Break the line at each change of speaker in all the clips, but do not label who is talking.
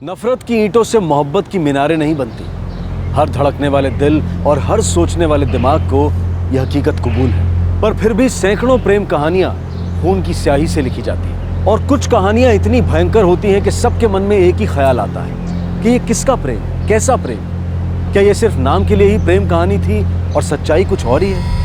नफरत की ईंटों से मोहब्बत की मीनारें नहीं बनती। हर धड़कने वाले दिल और हर सोचने वाले दिमाग को यह हकीकत कबूल है, पर फिर भी सैकड़ों प्रेम कहानियां खून की स्याही से लिखी जाती हैं। और कुछ कहानियां इतनी भयंकर होती हैं कि सबके मन में एक ही ख्याल आता है कि ये किसका प्रेम, कैसा प्रेम? क्या ये सिर्फ नाम के लिए ही प्रेम कहानी थी और सच्चाई कुछ और ही है?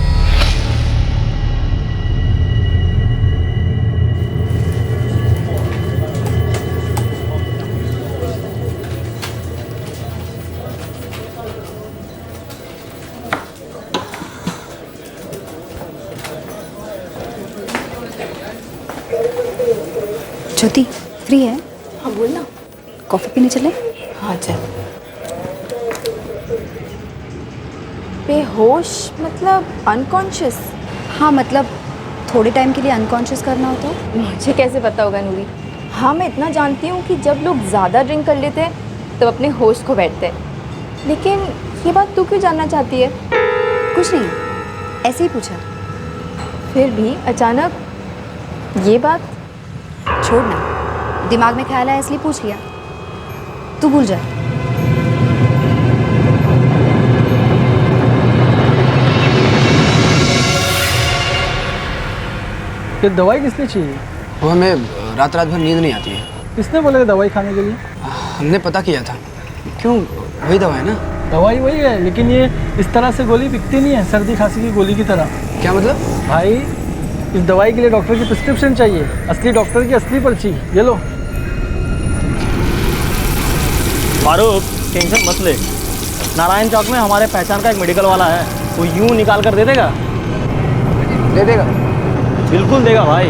ज्योति फ्री है?
हाँ बोल ना।
कॉफी पीने चले?
हाँ चल। बेहोश मतलब अनकॉन्शियस?
हाँ मतलब थोड़े टाइम के लिए अनकॉन्शियस करना हो तो?
मुझे कैसे पता होगा नूरी। हाँ मैं इतना जानती हूँ कि जब लोग ज़्यादा ड्रिंक कर लेते हैं तब अपने होश खो बैठते हैं, लेकिन ये बात तू क्यों जानना चाहती है?
कुछ नहीं, ऐसे ही पूछा।
फिर भी अचानक ये बात?
छोड़ ना, दिमाग में ख्याल आया इसलिए पूछ लिया। तू भूल जा।
ये दवाई किसने चाहिए?
वो हमें रात भर नींद नहीं आती है।
किसने बोला दवाई खाने के लिए?
हमने पता किया था। क्यों, वही दवा है ना?
दवाई वही है, लेकिन ये इस तरह से गोली बिकती नहीं है, सर्दी खांसी की गोली की तरह।
क्या मतलब?
भाई इस दवाई के लिए डॉक्टर की प्रिस्क्रिप्शन चाहिए, असली डॉक्टर की असली पर्ची। ये लो।
फारूक टेंशन मत ले, नारायण चौक में हमारे पहचान का एक मेडिकल वाला है, वो यूं निकाल कर दे देगा।
दे देगा?
बिल्कुल देगा भाई।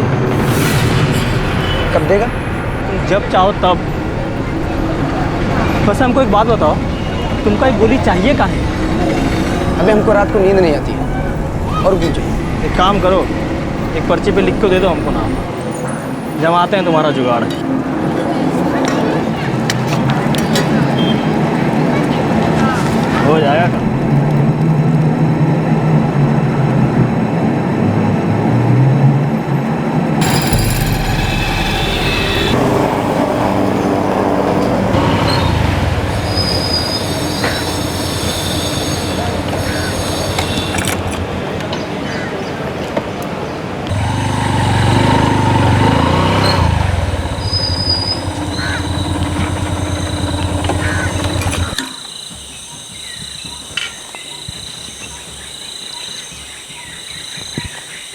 कब देगा?
जब चाहो तब। बस हमको एक बात बताओ, तुमको एक गोली चाहिए काहे?
अबे हमको रात को नींद नहीं आती है। और कुछ चाहिए?
एक काम करो, एक पर्ची पे लिख के दे दो हमको नाम, जमाते हैं तुम्हारा जुगाड़। हो जाएगा काम।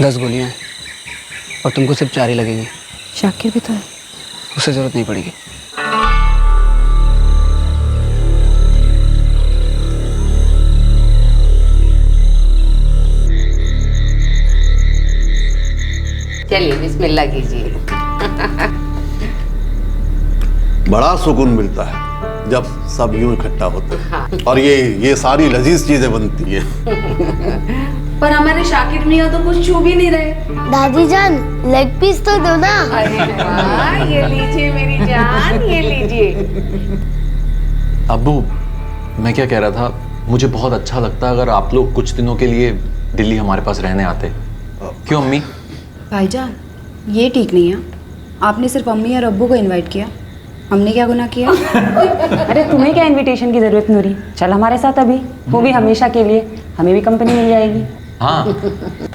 दस गोलियां हैं और तुमको सिर्फ 4 ही लगेंगी।
शाकिर भी तो है।
उससे जरूरत नहीं पड़ेगी।
चलिए बिस्मिल्लाह कीजिए।
बड़ा सुकून मिलता है जब सब यूं इकट्ठा होते हैं और ये सारी लजीज चीजें बनती हैं।
पर हमारे शाकिर मियाँ तो कुछ छू भी नहीं रहे।
दादी जान लेग पीस तो दो ना।
अरे वाह, ये लीजिए मेरी जान, ये लीजिए।
अब्बू, मैं क्या कह रहा था, मुझे बहुत अच्छा लगता अगर आप लोग कुछ दिनों के लिए दिल्ली हमारे पास रहने आते। क्यों अम्मी?
भाईजान ये ठीक नहीं है। आपने सिर्फ अम्मी और अब्बू को इनवाइट किया, हमने क्या गुनाह किया?
अरे तुम्हें क्या इनविटेशन की जरूरत नूरी, चल हमारे साथ अभी, वो भी हमेशा के लिए, हमें भी कंपनी मिल जाएगी।
हाँ,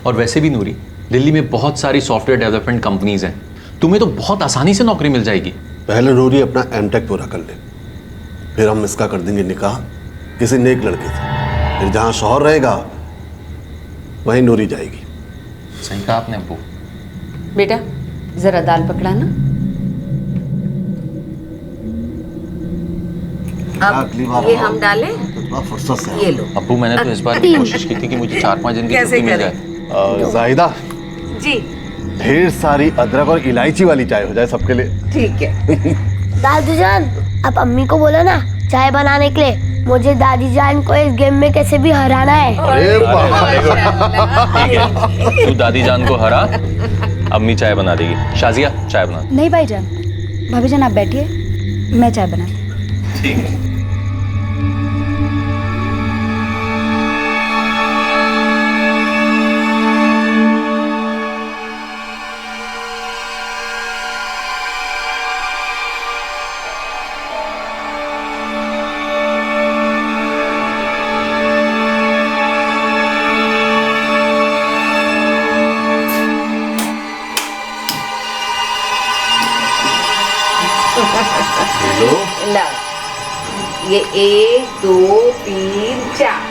और वैसे भी नूरी, दिल्ली में बहुत सारी सॉफ्टवेयर डेवलपमेंट कंपनीज हैं, तुम्हें तो बहुत आसानी से नौकरी मिल जाएगी।
पहले नूरी अपना एमटेक पूरा कर ले, फिर हम इसका कर देंगे निकाह किसी नेक लड़के से। फिर जहाँ शौहर रहेगा वहीं नूरी जाएगी।
सही कहा आपने अब्बू।
बेटा जरा दाल पकड़ाना। अब ये हम डालें?
तो फुर्सत से
ये लो।
अब्बू, मैंने तो इस बार भी कोशिश की थी कि मुझे 4-5 दिन की छुट्टी मिल जाए।
जाहिदा
जी
ढेर सारी अदरक और इलायची वाली चाय हो जाए सबके लिए।
ठीक है।
दादी जान आप अम्मी को बोलो ना चाय बनाने के लिए। मुझे दादी जान को इस गेम में कैसे भी हराना है।
अरे
ठीक है, तू दादी जान को हरा, अम्मी चाय बना देगी। शाजिया चाय बना।
नहीं भाईजान, भाभी जान आप बैठिए, मैं चाय बनाती।
ठीक है।
ला ये 1 2 3 4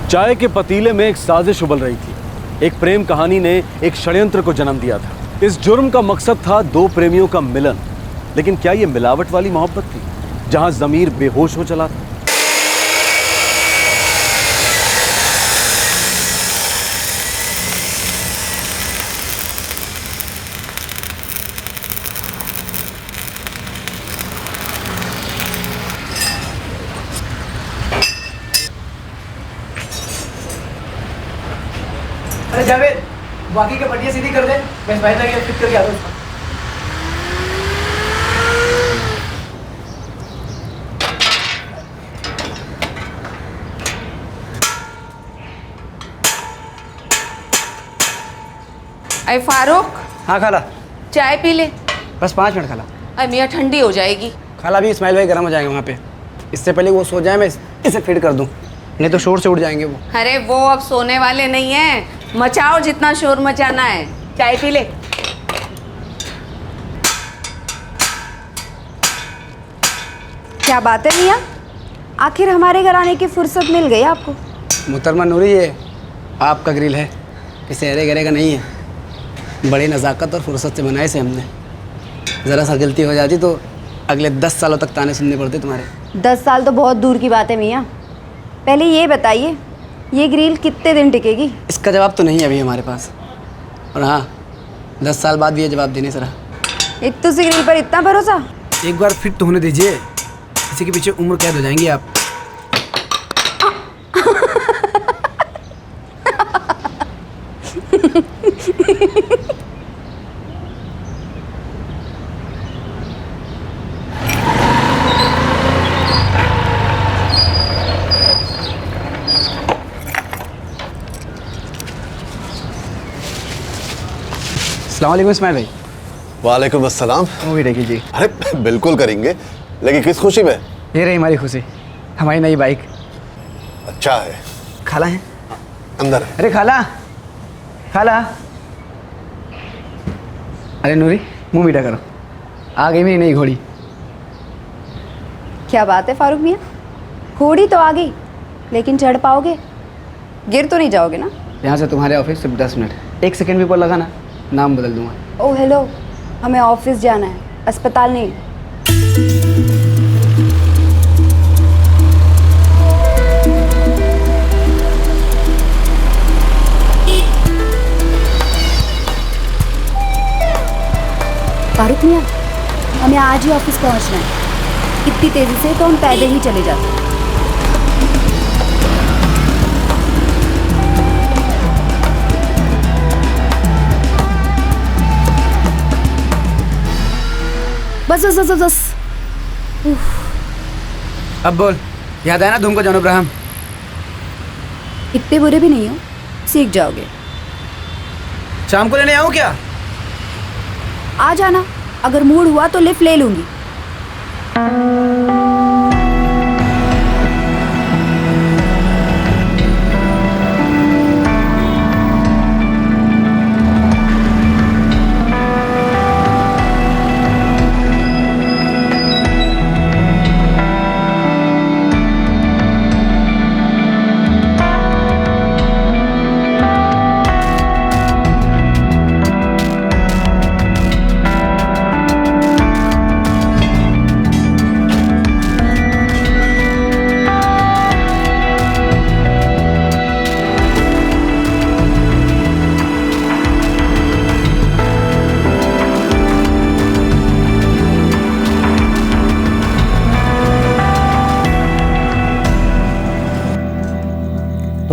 चाय के पतीले में एक साजिश उबल रही थी। एक प्रेम कहानी ने एक षड्यंत्र को जन्म दिया था। इस जुर्म का मकसद था दो प्रेमियों का मिलन, लेकिन क्या यह मिलावट वाली मोहब्बत थी जहां जमीर बेहोश हो चला था?
अरे जावेद, बाकी के पट्टियाँ सीधी कर दे, मैं बाहर जाके फिट करके आता हूँ।
अरे फारूक,
हाँ खाला,
चाय पी ले।
बस 5 मिनट खाला।
अरे मियाँ ठंडी हो जाएगी।
खाला भी इस्माइल भाई गर्म हो जाएंगे वहाँ पे, इससे पहले वो सो जाए मैं इसे फिट कर दूँ, नहीं तो शोर से उठ जाएंगे वो।
अरे वो अब सोने वाले नहीं हैं, मचाओ जितना शोर मचाना है। चाय पी ले।
क्या बात है मियाँ, आखिर हमारे घर आने की फुर्सत मिल गई आपको?
मुहतरमा नूरी, ये आपका ग्रिल है, इसे अरे गरे का नहीं है। बड़ी नज़ाकत और फुर्सत से बनाए से हमने। ज़रा सा गलती हो जाती तो अगले 10 सालों तक ताने सुनने पड़ते तुम्हारे।
10 साल तो बहुत दूर की बात है मियाँ। पहले ये बताइए, ये ग्रिल कितने दिन टिकेगी?
इसका जवाब तो नहीं है अभी हमारे पास, और हाँ 10 साल बाद भी ये जवाब देने सरा।
एक तो ग्रिल पर इतना भरोसा?
एक बार फिट तो होने दीजिए, इसी के पीछे उम्र कैद हो जाएंगी आप। अस्सलाम वालेकुम इस्माइल भाई।
वालेकुम अस्सलाम।
मूवी देखी जी।
अरे बिल्कुल करेंगे, लेकिन किस खुशी में?
ये रही हमारी खुशी, हमारी नई बाइक।
अच्छा है।
खाला है
अंदर है।
अरे खाला, खाला। अरे नूरी, मुंह मीठा करो, आ गई मेरी नई घोड़ी।
क्या बात है फारूक मियाँ, घोड़ी तो आ गई, लेकिन चढ़ पाओगे? गिर तो नहीं जाओगे ना?
यहाँ से तुम्हारे ऑफिस सिर्फ 10 मिनट, 1 सेकंड भी ऊपर लगाना नाम बदल दूंगा।
ओह हेलो, हमें ऑफिस जाना है, अस्पताल नहीं। फारूक मियाँ, हमें आज ही ऑफिस पहुँचना है। इतनी तेज़ी से तो हम पैदल ही चले जाते हैं। बस बस बस बस।
अब बोल, याद आया ना धूम को जानो अब्राहम?
इतने बुरे भी नहीं हो, सीख जाओगे।
शाम को लेने आऊँ क्या?
आ जाना, अगर मूड हुआ तो लिफ्ट ले लूंगी।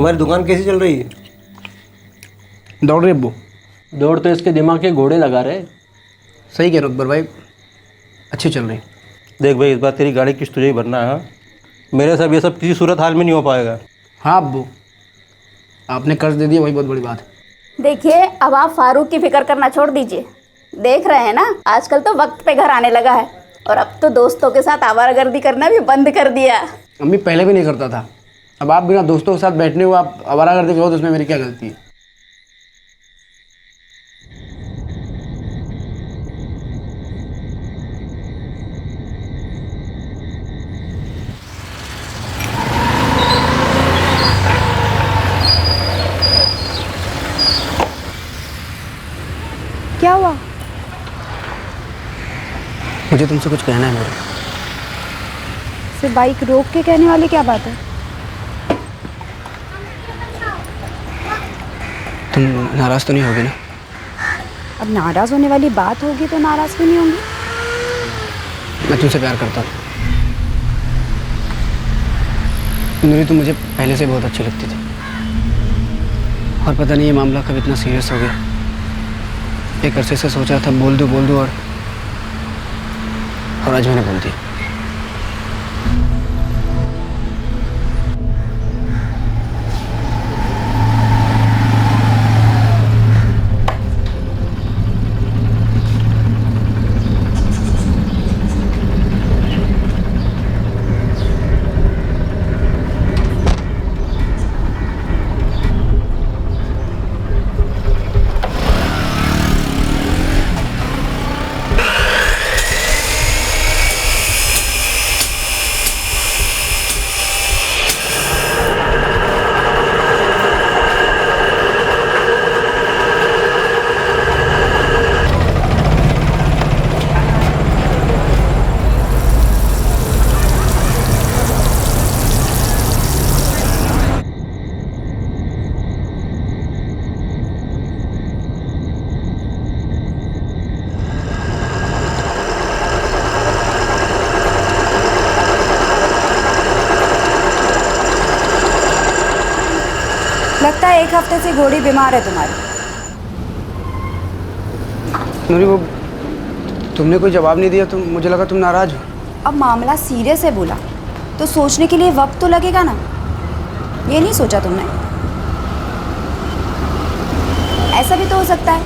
तुम्हारी दुकान कैसी चल रही है?
दौड़ रही अब्बू।
दौड़ तो इसके दिमाग के घोड़े लगा रहे।
सही कह रहे हो अकबर भाई, अच्छी चल रही।
देख भाई, इस बार तेरी गाड़ी किस्त तुझे ही भरना है। हाँ? मेरे साथ ये सब किसी सूरत हाल में नहीं हो पाएगा।
हाँ अब्बू, आपने कर्ज दे दिया वही बहुत बड़ी बात है।
देखिए, अब आप फारूक की फिक्र करना छोड़ दीजिए। देख रहे हैं ना, आजकल तो वक्त पे घर आने लगा है और अब तो दोस्तों के साथ आवारागर्दी करना भी बंद कर दिया।
अम्मी पहले भी नहीं करता था, अब आप बिना दोस्तों के साथ बैठने हुए आप आवारागर्दी करो तो उसमें मेरी क्या गलती है?
क्या हुआ?
मुझे तुमसे कुछ कहना है मेरे।
सिर्फ बाइक रोक के कहने वाली क्या बात है?
तुम नाराज़ तो नहीं होगी ना?
अब नाराज़ होने वाली बात होगी तो नाराज़ क्यों नहीं होंगी?
मैं तुमसे प्यार करता हूँ नूरी, तुम मुझे पहले से बहुत अच्छी लगती थी और पता नहीं ये मामला कब इतना सीरियस हो गया। एक अरसे से सोचा था बोल दूँ और आज मैंने बोल दिया।
लगता है एक हफ्ते से घोड़ी बीमार है तुम्हारी।
नूरी, वो तुमने कोई जवाब नहीं दिया तो मुझे लगा तुम नाराज हो।
अब मामला सीरियस है बोला तो सोचने के लिए वक्त तो लगेगा ना। ये नहीं सोचा तुमने? ऐसा भी तो हो सकता है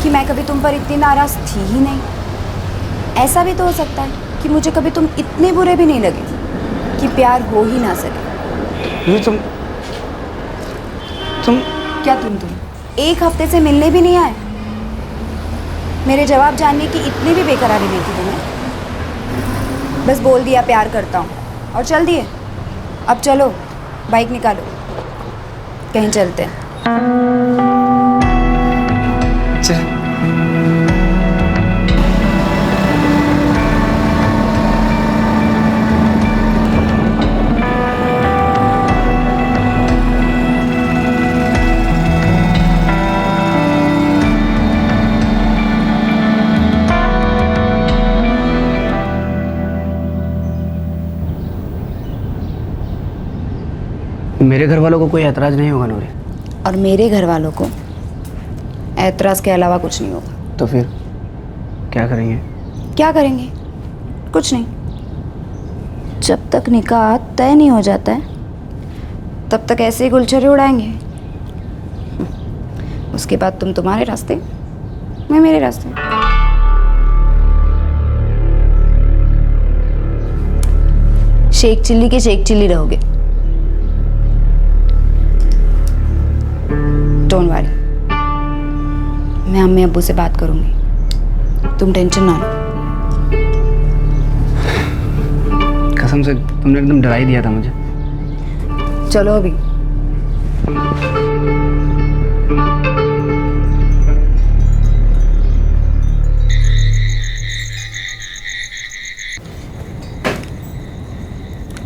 कि मैं कभी तुम पर इतनी नाराज़ थी ही नहीं। ऐसा भी तो हो सकता है कि मुझे कभी तुम इतने बुरे भी नहीं लगे कि प्यार हो ही ना सके।
नूरी, तुम
क्या तुम एक हफ्ते से मिलने भी नहीं आए? मेरे जवाब जानने की इतनी भी बेकरारी नहीं थी तुम्हें? बस बोल दिया प्यार करता हूँ और चल दिए। अब चलो बाइक निकालो, कहीं चलते हैं।
चल। मेरे घर वालों को कोई ऐतराज़ नहीं होगा नूरी?
और मेरे घर वालों को ऐतराज़ के अलावा कुछ नहीं होगा।
तो फिर क्या करेंगे?
क्या करेंगे? कुछ नहीं। जब तक निकाह तय नहीं हो जाता है तब तक ऐसे ही गुलछर्रे उड़ाएंगे। उसके बाद तुम तुम्हारे रास्ते, मैं मेरे रास्ते। शेख चिल्ली के शेख चिल्ली रहोगे। डोंट वरी, मैं अम्मी अब्बू से बात करूंगी, तुम टेंशन ना लो।
कसम से तुमने एकदम डरा ही दिया था मुझे।
चलो अभी।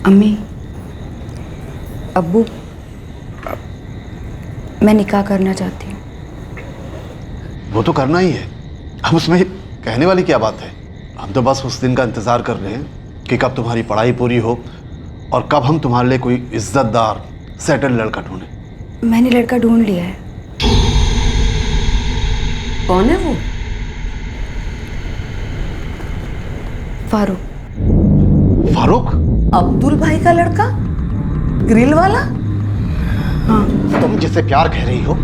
अम्मी अब्बू, मैं निकाह करना चाहती हूँ।
वो तो करना ही है, अब उसमें कहने वाली क्या बात है? हम तो बस उस दिन का इंतज़ार कर रहे हैं कि कब तुम्हारी पढ़ाई पूरी हो और कब हम तुम्हारे लिए कोई इज्जतदार सेटल लड़का ढूंढें।
मैंने लड़का ढूंढ लिया है।
कौन है वो?
फारूक।
फारूक?
अब्दुल भाई का लड़का, ग्रिल वाला?
तुम जिसे प्यार कह रही हो,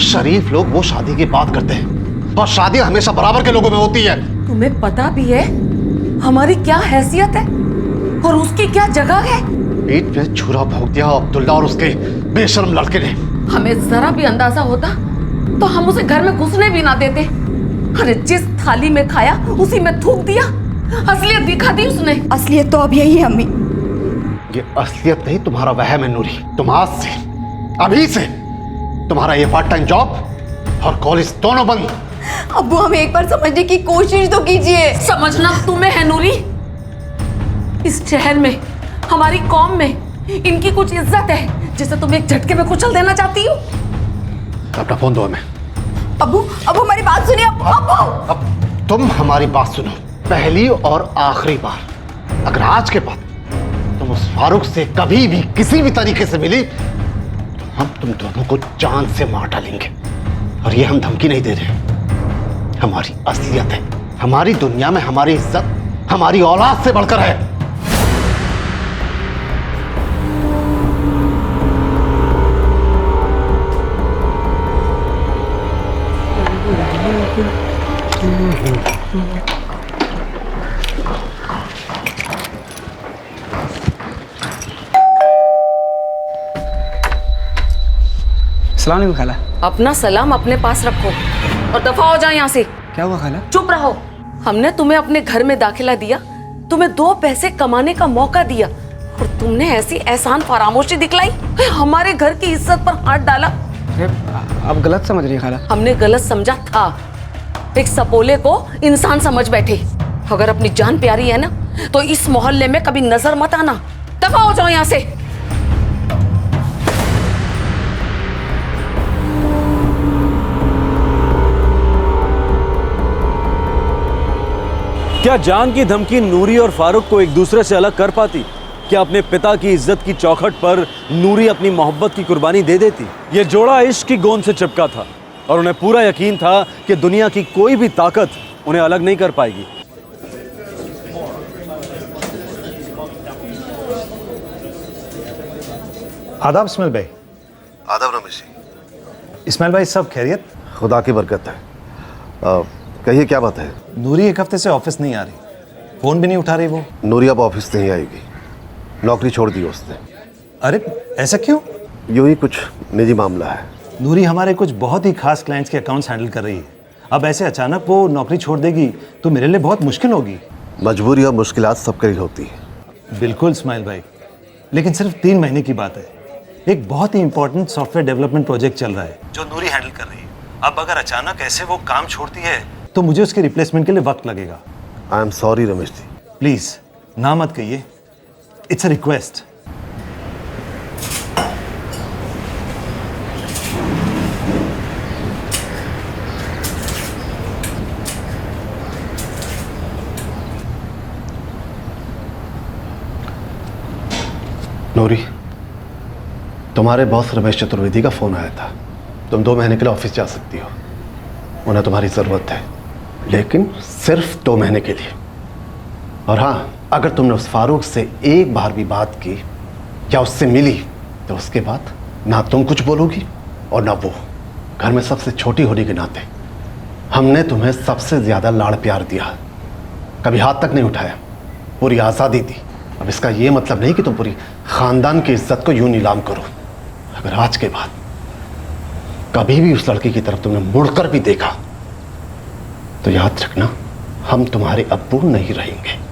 शरीफ लोग वो शादी की बात करते हैं और शादी हमेशा बराबर के लोगों में होती है।
तुम्हें पता भी है हमारी क्या हैसियत है और उसकी क्या जगह है?
पीठ पे छुरा भोंक दिया अब्दुल्ला और उसके बेशर्म लड़के ने।
हमें जरा भी अंदाजा होता तो हम उसे घर में घुसने भी ना देते। अरे जिस थाली में खाया उसी में थूक दिया। असलियत दिखा दी उसने।
असलियत तो अब यही है अम्मी।
ये असलियत नहीं, तुम्हारा वहम है नूरी। तुम आज से, अभी से तुम्हारा ये पार्ट टाइम जॉब और कॉलेज दोनों बंद।
अब्बू हमें एक बार समझने की कोशिश तो कीजिए।
समझना तुम्हें है नूरी। इस शहर में, हमारी कौम में इनकी कुछ इज्जत है जिसे तुम एक झटके में कुचल देना चाहती हो।
अपना फोन दो हमें।
अब्बू अब हमारी बात सुनिए। अब्बू
अब तुम हमारी बात सुनो, पहली और आखिरी बार। अगर आज के बाद तुम उस फारूक से कभी भी किसी भी तरीके से मिली तो हम तुम दोनों को जान से मार डालेंगे। और ये हम धमकी नहीं दे रहे, हमारी असलियत है। हमारी दुनिया में हमारी इज्जत हमारी औलाद से बढ़कर है।
अस्सलाम वालेकुम खाला।
अपना सलाम अपने पास रखो और दफा हो जाओ यहाँ से।
क्या हुआ खाला?
चुप रहो। हमने तुम्हें अपने घर में दाखिला दिया, तुम्हें 2 पैसे कमाने का मौका दिया और तुमने ऐसी एहसान फरामोशी दिखलाई, हमारे घर की इज्जत पर हाथ डाला।
आप गलत समझ रही हैं खाला।
हमने गलत समझा था। एक सपोले को इंसान समझ बैठे। अगर अपनी जान प्यारी है ना तो इस मोहल्ले में कभी नजर मत आना। दफा हो जाओ यहाँ से।
क्या जान की धमकी नूरी और फारूक को एक दूसरे से अलग कर पाती? क्या अपने पिता की इज्जत की चौखट पर नूरी अपनी मोहब्बत की कुर्बानी दे देती? ये जोड़ा इश्क की गोंद से चिपका था और उन्हें पूरा यकीन था कि दुनिया की कोई भी ताकत उन्हें अलग नहीं कर पाएगी।
आदाब इस्माइल भाई।
आदाब रमेश जी।
इस्माइल भाई सब खैरियत?
खुदा की बरकत है। कहिए क्या बात है?
नूरी एक हफ्ते से ऑफिस नहीं आ रही, फोन भी नहीं उठा रही वो।
नूरी अब ऑफिस नहीं आएगी, नौकरी छोड़ दी उसने।
अरे ऐसा क्यों?
यूं ही कुछ निजी मामला है।
नूरी हमारे कुछ बहुत ही खास क्लाइंट्स के अकाउंट्स हैंडल कर रही है। अब ऐसे अचानक वो नौकरी छोड़ देगी तो मेरे लिए बहुत मुश्किल होगी।
मजबूरी और मुश्किलात सबके लिए होती है।
बिल्कुल इस्माइल भाई, लेकिन सिर्फ 3 महीने की बात है। एक बहुत ही इंपॉर्टेंट सॉफ्टवेयर डेवलपमेंट प्रोजेक्ट चल रहा है जो नूरी हैंडल कर रही है। अब अगर अचानक ऐसे वो काम छोड़ती है तो मुझे उसके रिप्लेसमेंट के लिए वक्त लगेगा।
I am sorry Ramesh ji.
Please ना मत कहिए, इट्स अ रिक्वेस्ट।
नूरी, तुम्हारे बॉस रमेश चतुर्वेदी का फोन आया था। तुम 2 महीने के लिए ऑफिस जा सकती हो, उन्हें तुम्हारी ज़रूरत है, लेकिन सिर्फ 2 महीने के लिए। और हाँ, अगर तुमने उस फारूक से एक बार भी बात की या उससे मिली तो उसके बाद ना तुम कुछ बोलोगी और ना वो। घर में सबसे छोटी होने के नाते हमने तुम्हें सबसे ज़्यादा लाड़ प्यार दिया, कभी हाथ तक नहीं उठाया, पूरी आज़ादी दी। अब इसका ये मतलब नहीं कि तुम पूरी ख़ानदान की इज्जत को यूं नीलाम करो। अगर आज के बाद कभी भी उस लड़की की तरफ तुमने मुड़कर भी देखा तो याद रखना, हम तुम्हारे अब्बू नहीं रहेंगे।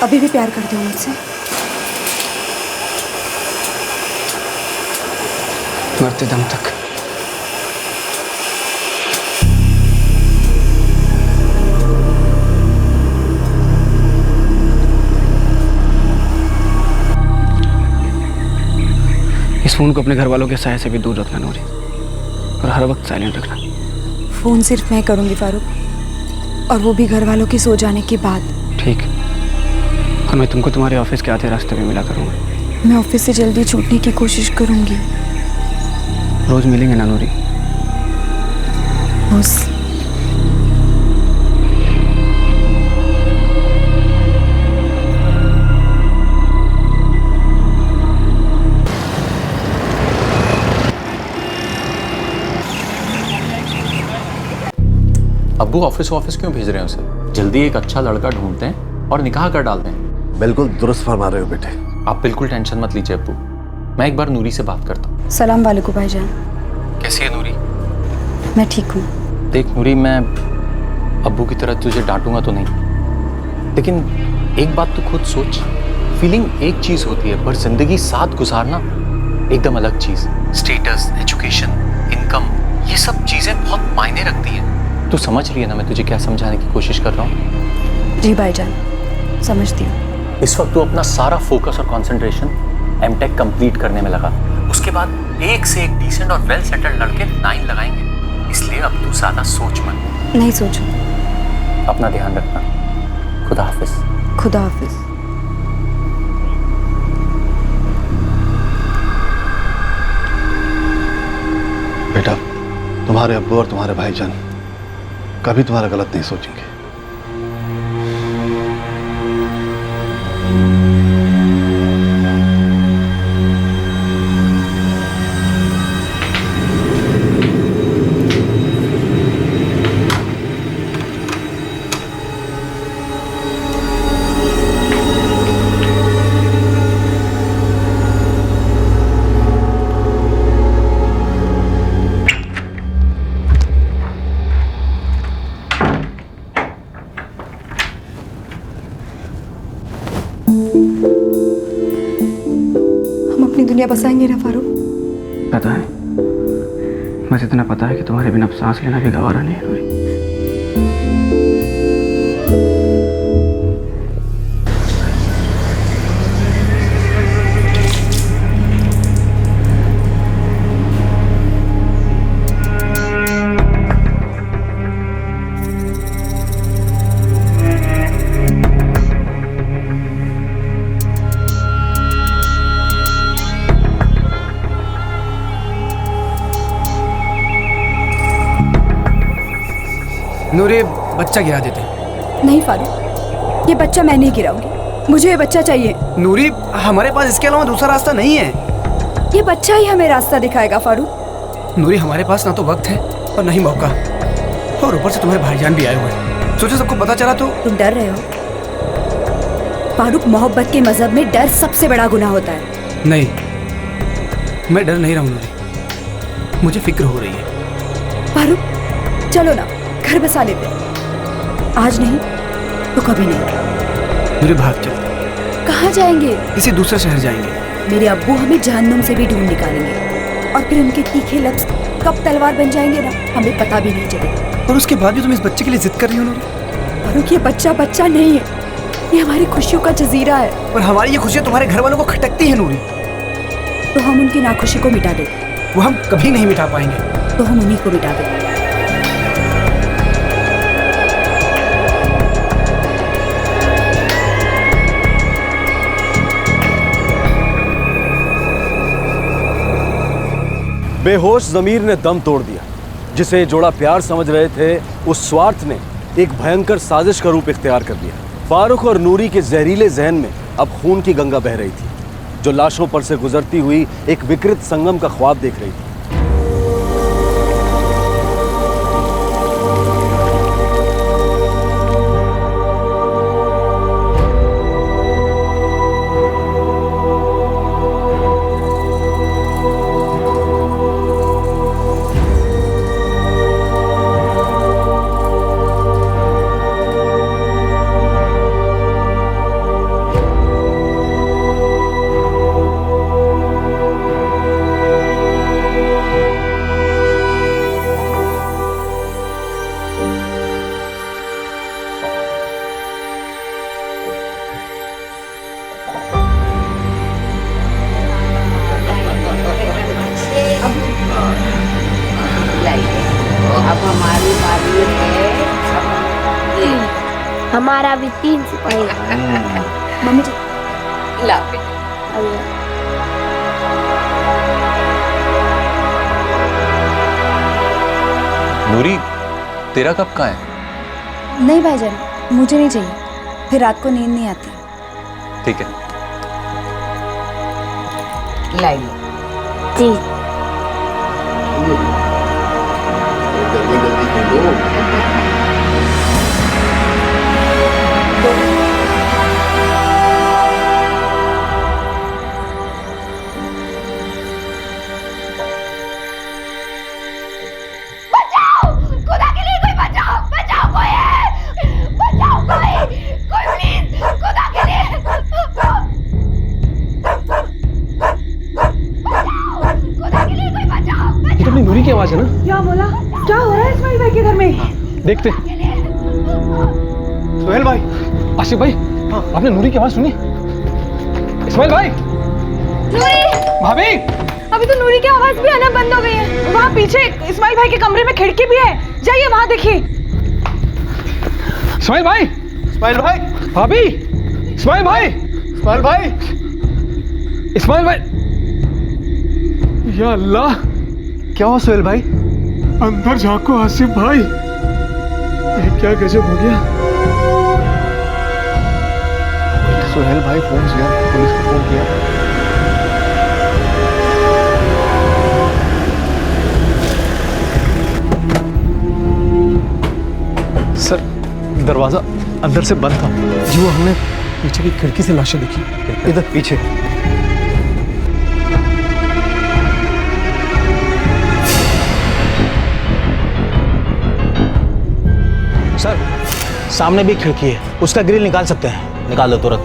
अभी भी प्यार करते हो मुझसे?
मरते दम तक। इस फ़ोन को अपने घर वालों के साय से भी दूर रखना नूरी, और हर वक्त साइलेंट रखना।
फ़ोन सिर्फ मैं करूँगी फारूक, और वो भी घर वालों के सो जाने के बाद।
ठीक, और मैं तुमको तुम्हारे ऑफिस के आधे रास्ते में मिला करूँगा।
मैं ऑफिस से जल्दी छूटने की कोशिश करूँगी।
रोज़ मिलेंगे ना नूरी?
बस।
अब्बू ऑफिस क्यों भेज रहे हैं उसे? जल्दी एक अच्छा लड़का ढूंढते हैं और निकाह कर डालते हैं।
बिल्कुल दुरुस्त फरमा रहे हो बेटे।
आप बिल्कुल टेंशन मत लीजिए अब्बू, मैं एक बार नूरी से बात करता हूँ।
सलाम वालेकुम भाईजान।
कैसी है नूरी?
मैं ठीक हूँ।
देख नूरी, मैं अब्बू की तरह तुझे डांटूंगा तो नहीं, लेकिन एक बात तो खुद सोच। फीलिंग एक चीज होती है, पर जिंदगी साथ गुजारना एकदम अलग चीज। स्टेटस, एजुकेशन, इनकम, ये सब चीजें बहुत मायने रखती हैं। तू समझ रही है ना मैं तुझे क्या समझाने की कोशिश कर रहा हूँ?
जी भाईजान, समझती हूँ।
इस वक्त तू अपना सारा फोकस और कंसंट्रेशन एमटेक कंप्लीट करने में लगा। उसके बाद एक से एक डिसेंट और वेल सेटल्ड लड़के लाइन लगाएंगे, इसलिए अब तू ज्यादा सोच मत।
नहीं सोचू।
अपना ध्यान रखना। खुदा हाफिज।
खुदा हाफिज।
बेटा, तुम्हारे अब्बू और तुम्हारे भाईजान कभी तुम्हारा गलत नहीं सोचेंगे।
दुनिया बसाएंगे ना फारूक?
पता है, बस इतना पता है कि तुम्हारे बिना सांस लेना भी गवारा नहीं है नूरी। नूरी, बच्चा गिरा देते।
नहीं फारूक, ये बच्चा मैं नहीं गिराऊंगी। मुझे ये बच्चा चाहिए।
नूरी, हमारे पास इसके अलावा दूसरा रास्ता नहीं है।
ये बच्चा ही हमें रास्ता दिखाएगा फारूक।
नूरी, हमारे पास ना तो वक्त है और ना ही मौका, और ऊपर से तुम्हारे भाईजान भी आए हुए हैं। सोचो सबको पता चला तो।
तुम डर रहे हो फारूक? मोहब्बत के मजहब में डर सबसे बड़ा गुनाह होता है।
नहीं, मैं डर नहीं रहा हूँ नूरी, मुझे फिक्र हो रही है।
फारूक चलो ना, घर बसा लेते हैं। आज नहीं तो कभी नहीं।
मेरे भाग चलते।
कहाँ जाएंगे?
किसी दूसरे शहर जाएंगे।
मेरे अब्बू हमें जहन्नुम से भी ढूंढ निकालेंगे, और फिर उनके तीखे लफ्ज कब तलवार बन जाएंगे ना, हमें पता भी नहीं चलेगा।
और उसके बाद भी तुम इस बच्चे के लिए जिद कर रही हो नूरी?
फारूक, ये बच्चा बच्चा नहीं है, ये हमारी खुशियों का जजीरा है।
और हमारी ये खुशियाँ तुम्हारे घर वालों को खटकती है नूरी।
तो हम उनकी नाखुशी को मिटा दें।
वो हम कभी नहीं मिटा पाएंगे।
तो हम उन्हीं को मिटा दें।
बेहोश जमीर ने दम तोड़ दिया। जिसे ये जोड़ा प्यार समझ रहे थे, उस स्वार्थ ने एक भयंकर साजिश का रूप इख्तियार कर लिया। फारूक और नूरी के जहरीले जहन में अब खून की गंगा बह रही थी, जो लाशों पर से गुजरती हुई एक विकृत संगम का ख्वाब देख रही थी।
हमारा भी 3 सिपाही।
मम्मी जी
ला
नूरी, तेरा कब का है?
नहीं भाईजान, मुझे नहीं चाहिए, फिर रात को नींद नहीं आती।
ठीक है।
लाइए।
जी।
जल्दी जल्दी खेलो।
ये तो अपनी नूरी की आवाज है ना?
क्या बोला? क्या हो रहा है इस्माइल भाई के घर में?
देखते। सुहेल भाई, आसिफ भाई, आपने नूरी की आवाज सुनी? इस्माइल भाई, भाभी,
अभी तो नूरी की आवाज भी आना बंद हो गई है। वहाँ पीछे इस्माइल भाई के कमरे में खिड़की भी है, जाइए वहाँ देखिए।
इस्माइल भाई, भाभी, इस्माइल भाई, इस्माइल भाई, या अल्लाह, क्या हुआ सुहेल भाई? अंदर झांको आसिफ भाई, ये क्या गजब हो गया?
सुहेल भाई फोन किया, पुलिस को फोन किया।
सर, दरवाजा अंदर से बंद था।
जी वो हमने पीछे की खिड़की से लाशें देखी।
इधर पीछे।
सर, सामने भी खिड़की है, उसका ग्रिल निकाल सकते हैं। निकाल दो तुरंत।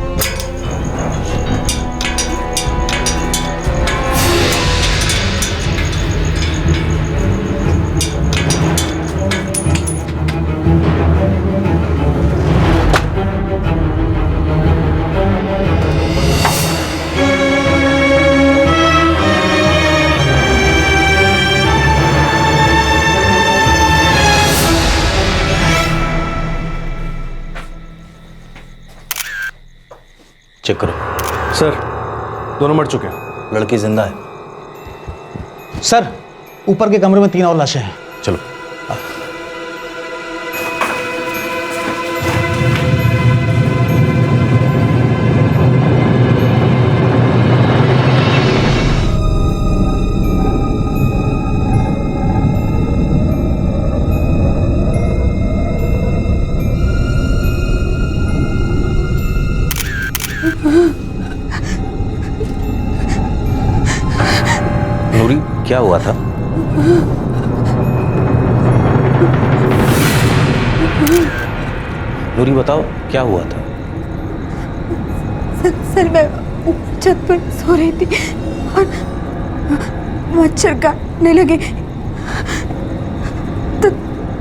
चेक करो।
सर, दोनों मर चुके हैं।
लड़की जिंदा है। सर, ऊपर के कमरे में 3 और लाशें हैं। चलो।
नूरी, क्या हुआ था? नूरी बताओ, क्या हुआ था?
सर मैं ऊपर छत पर सो रही थी और मच्छर काटने लगे।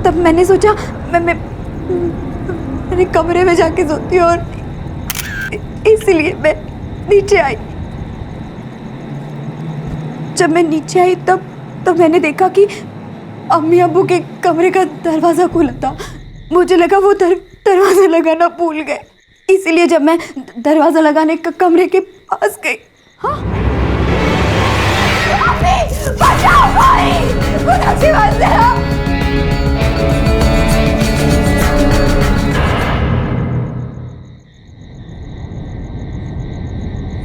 तब मैंने सोचा मैं मेरे कमरे में जाके सोती हूँ और इसलिए मैं नीचे आई। जब मैं नीचे आई तब मैंने देखा कि अम्मी अब्बू के कमरे का दरवाज़ा खुला था। मुझे लगा वो दरवाज़ा लगाना भूल गए, इसीलिए जब मैं दरवाज़ा लगाने का कमरे के पास गई, हाँ बचाओ भाई, खुदा की वजह।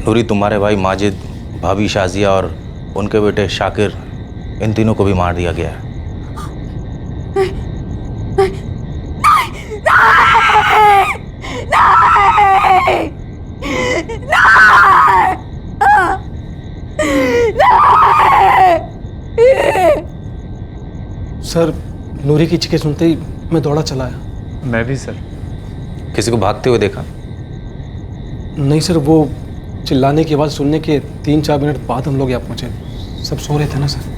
नूरी, तुम्हारे भाई माजिद, भाभी शाजिया और उनके बेटे शाकिर, इन तीनों को भी मार दिया गया है।
सर, नूरी की चीखें सुनते ही मैं दौड़ा चला आया।
मैं भी सर।
किसी को भागते हुए देखा?
नहीं सर, वो चिल्लाने की आवाज़ सुनने के 3-4 मिनट बाद हम लोग यहाँ पहुँचे। सब सो रहे थे ना सर।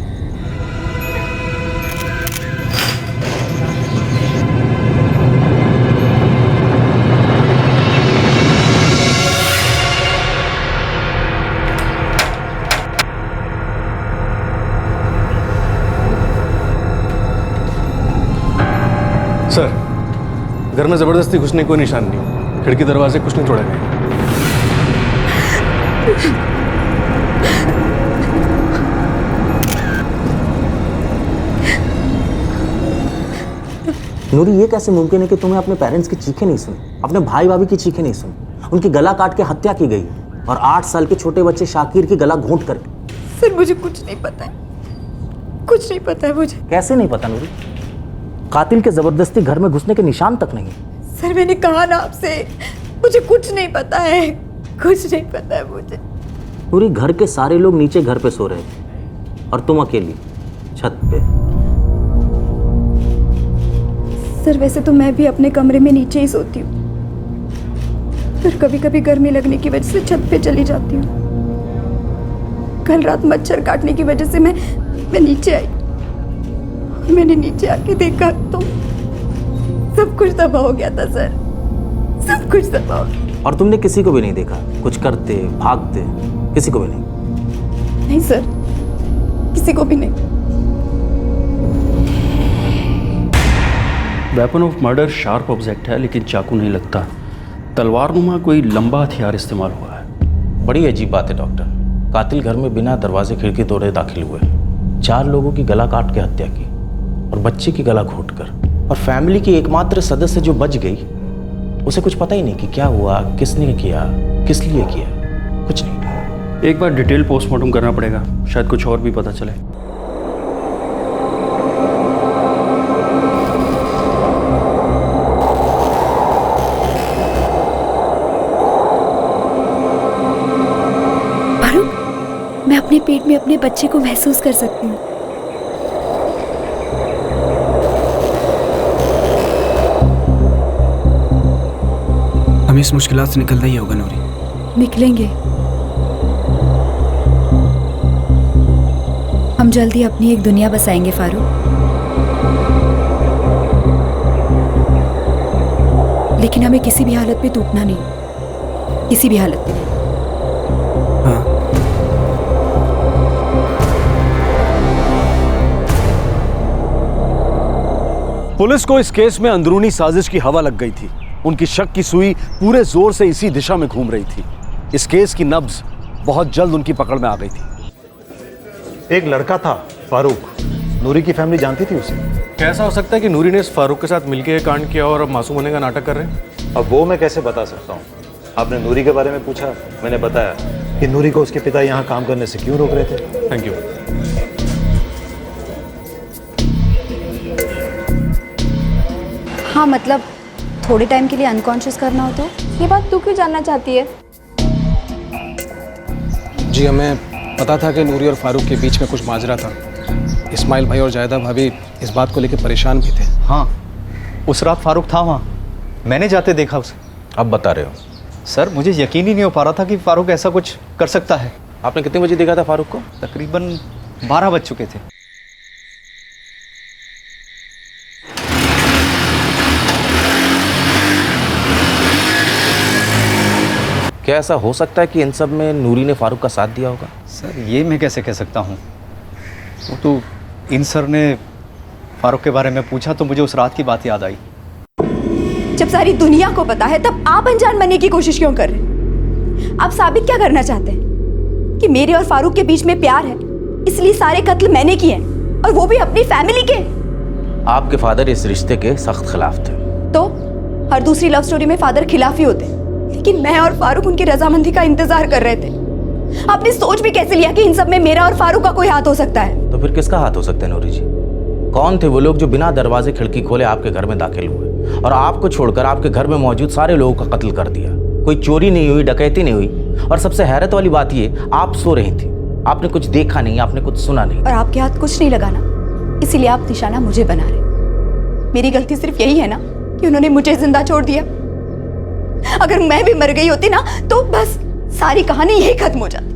सर, घर में जबरदस्ती घुसने की कोई निशान नहीं, खिड़की दरवाजे कुछ नहीं तोड़े गए।
नूरी, ये कैसे मुमकिन है कि तुम्हें अपने पेरेंट्स की चीखें नहीं सुनी, अपने भाई भाभी की चीखें नहीं सुनी? उनकी गला काट के हत्या की गई और 8 साल के छोटे बच्चे शाकिर की गला घोंट कर।
सर मुझे कुछ नहीं पता है, कुछ नहीं पता है मुझे।
कैसे नहीं पता नूरी? कातिल के जबरदस्ती घर में घुसने के निशान तक नहीं।
सर मैंने कहा ना आपसे, मुझे कुछ नहीं पता है, कुछ नहीं पता है मुझे।
नूरी, घर के सारे लोग नीचे घर पे सो रहे थे और तुम अकेली छत पे।
सर वैसे तो मैं भी अपने कमरे में नीचे ही सोती हूँ, पर कभी कभी गर्मी लगने की वजह से छत पे चली जाती हूँ। कल रात मच्छर काटने की वजह से मैं नीचे आई। मैंने नीचे आके देखा तो सब कुछ तबाह हो गया था सर, सब कुछ तबाह हो गया।
और तुमने किसी को भी नहीं देखा कुछ करते भागते? किसी को भी नहीं?
नहीं सर, किसी को भी नहीं।
Weapon of murder sharp object है, लेकिन चाकू नहीं लगता। तलवारनुमा कोई लंबा हथियार इस्तेमाल हुआ है।
बड़ी अजीब बात है डॉक्टर। कातिल घर में बिना दरवाजे खिड़की तोड़े दाखिल हुए, 4 लोगों की गला काट के हत्या की और बच्चे की गला घोंटकर, और फैमिली की एकमात्र सदस्य जो बच गई उसे कुछ पता ही नहीं कि क्या हुआ, किसने किया, किस लिए किया, कुछ नहीं।
एक बार डिटेल पोस्टमार्टम करना पड़ेगा, शायद कुछ और भी पता चले।
मैं अपने पेट में अपने बच्चे को महसूस कर सकती हूँ।
हमें इस मुश्किलात से निकलना ही होगा नूरी।
निकलेंगे। हम जल्दी अपनी एक दुनिया बसाएंगे फारूक। लेकिन हमें किसी भी हालत में टूटना नहीं, किसी भी हालत में।
पुलिस को इस केस में अंदरूनी साजिश की हवा लग गई थी। उनकी शक की सुई पूरे जोर से इसी दिशा में घूम रही थी। इस केस की नब्ज बहुत जल्द उनकी पकड़ में आ गई थी।
एक लड़का था फारूक, नूरी की फैमिली जानती थी उसे।
कैसा हो सकता है कि नूरी ने इस फारूक के साथ मिलकर यह कांड किया और अब मासूम होने का नाटक कर रहे हैं?
अब वो मैं कैसे बता सकता हूँ? आपने नूरी के बारे में पूछा, मैंने बताया कि नूरी को उसके पिता यहाँ काम करने से क्यों रोक रहे थे।
Thank you.
हाँ मतलब थोड़े टाइम के लिए अनकॉन्शियस करना हो तो?
ये बात तू क्यों जानना चाहती है?
जी हमें पता था कि नूरी और फारूक के बीच में कुछ माजरा था। इस्माइल भाई और जायदा भाभी इस बात को लेकर परेशान भी थे।
हाँ, उस रात फारूक था वहाँ, मैंने जाते देखा उसे। अब बता रहे हो?
सर मुझे यकीन ही नहीं हो पा रहा था कि फारूक ऐसा कुछ कर सकता है।
आपने कितने बजे देखा था फारूक को?
तकरीबन 12 बज चुके थे।
क्या ऐसा हो सकता है कि इन सब में नूरी ने फारूक का साथ दिया होगा?
सर ये मैं कैसे कह सकता हूँ, वो तो इन सर ने फारूक के बारे में पूछा तो मुझे उस रात की बात याद आई।
जब सारी दुनिया को पता है तब आप अनजान बनने की कोशिश क्यों कर रहे हैं? आप साबित क्या करना चाहते हैं कि मेरे और फारूक के बीच में प्यार है, इसलिए सारे कत्ल मैंने किए और वो भी अपनी फैमिली के?
आपके फादर इस रिश्ते के सख्त खिलाफ थे।
तो हर दूसरी लव स्टोरी में फादर खिलाफ ही होते, लेकिन मैं और फारूक उनकी रजामंदी का इंतजार कर रहे थे। आपने सोच भी कैसे लिया कि इन सब में मेरा और फारूक का कोई हाथ हो सकता है?
तो फिर किसका हाथ हो सकता है नूरी जी? कौन थे वो लोग जो बिना दरवाजे खिड़की खोले आपके घर में दाखिल हुए और आपको छोड़कर आपके घर में मौजूद सारे लोगों का कत्ल कर दिया? कोई चोरी नहीं हुई, डकैती नहीं हुई, और सबसे हैरत वाली बात ये, आप सो रही थी, आपने कुछ देखा नहीं, आपने कुछ सुना नहीं।
और आपके हाथ कुछ नहीं लगाना, इसीलिए आप निशाना मुझे बना रहे। मेरी गलती सिर्फ यही है ना कि उन्होंने मुझे जिंदा छोड़ दिया। अगर मैं भी मर गई होती ना तो बस सारी कहानी यही खत्म हो जाती।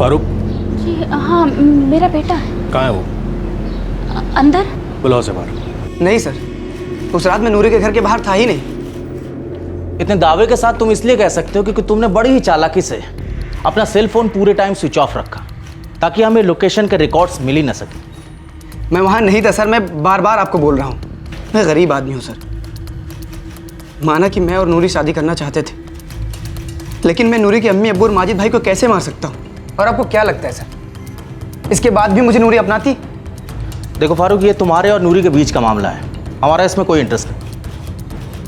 फारूक
जी हाँ, मेरा बेटा है।
कहाँ है वो?
अंदर।
बुलाओ से बाहर।
नहीं सर, उस रात मैं नूरी के घर के बाहर था ही नहीं।
इतने दावे के साथ तुम इसलिए कह सकते हो क्योंकि तुमने बड़ी ही चालाकी से अपना सेल फोन पूरे टाइम स्विच ऑफ रखा ताकि हमें लोकेशन के रिकॉर्ड्स मिल ही न सके।
मैं वहाँ नहीं था सर, मैं बार बार आपको बोल रहा हूँ, मैं गरीब आदमी हूँ सर। माना कि मैं और नूरी शादी करना चाहते थे, लेकिन मैं नूरी की अम्मी, अब्बू और माजिद भाई को कैसे मार सकता हूँ? और आपको क्या लगता है सर, इसके बाद भी मुझे नूरी अपनाती?
देखो फारूक, ये तुम्हारे और नूरी के बीच का मामला है, हमारा इसमें कोई इंटरेस्ट नहीं।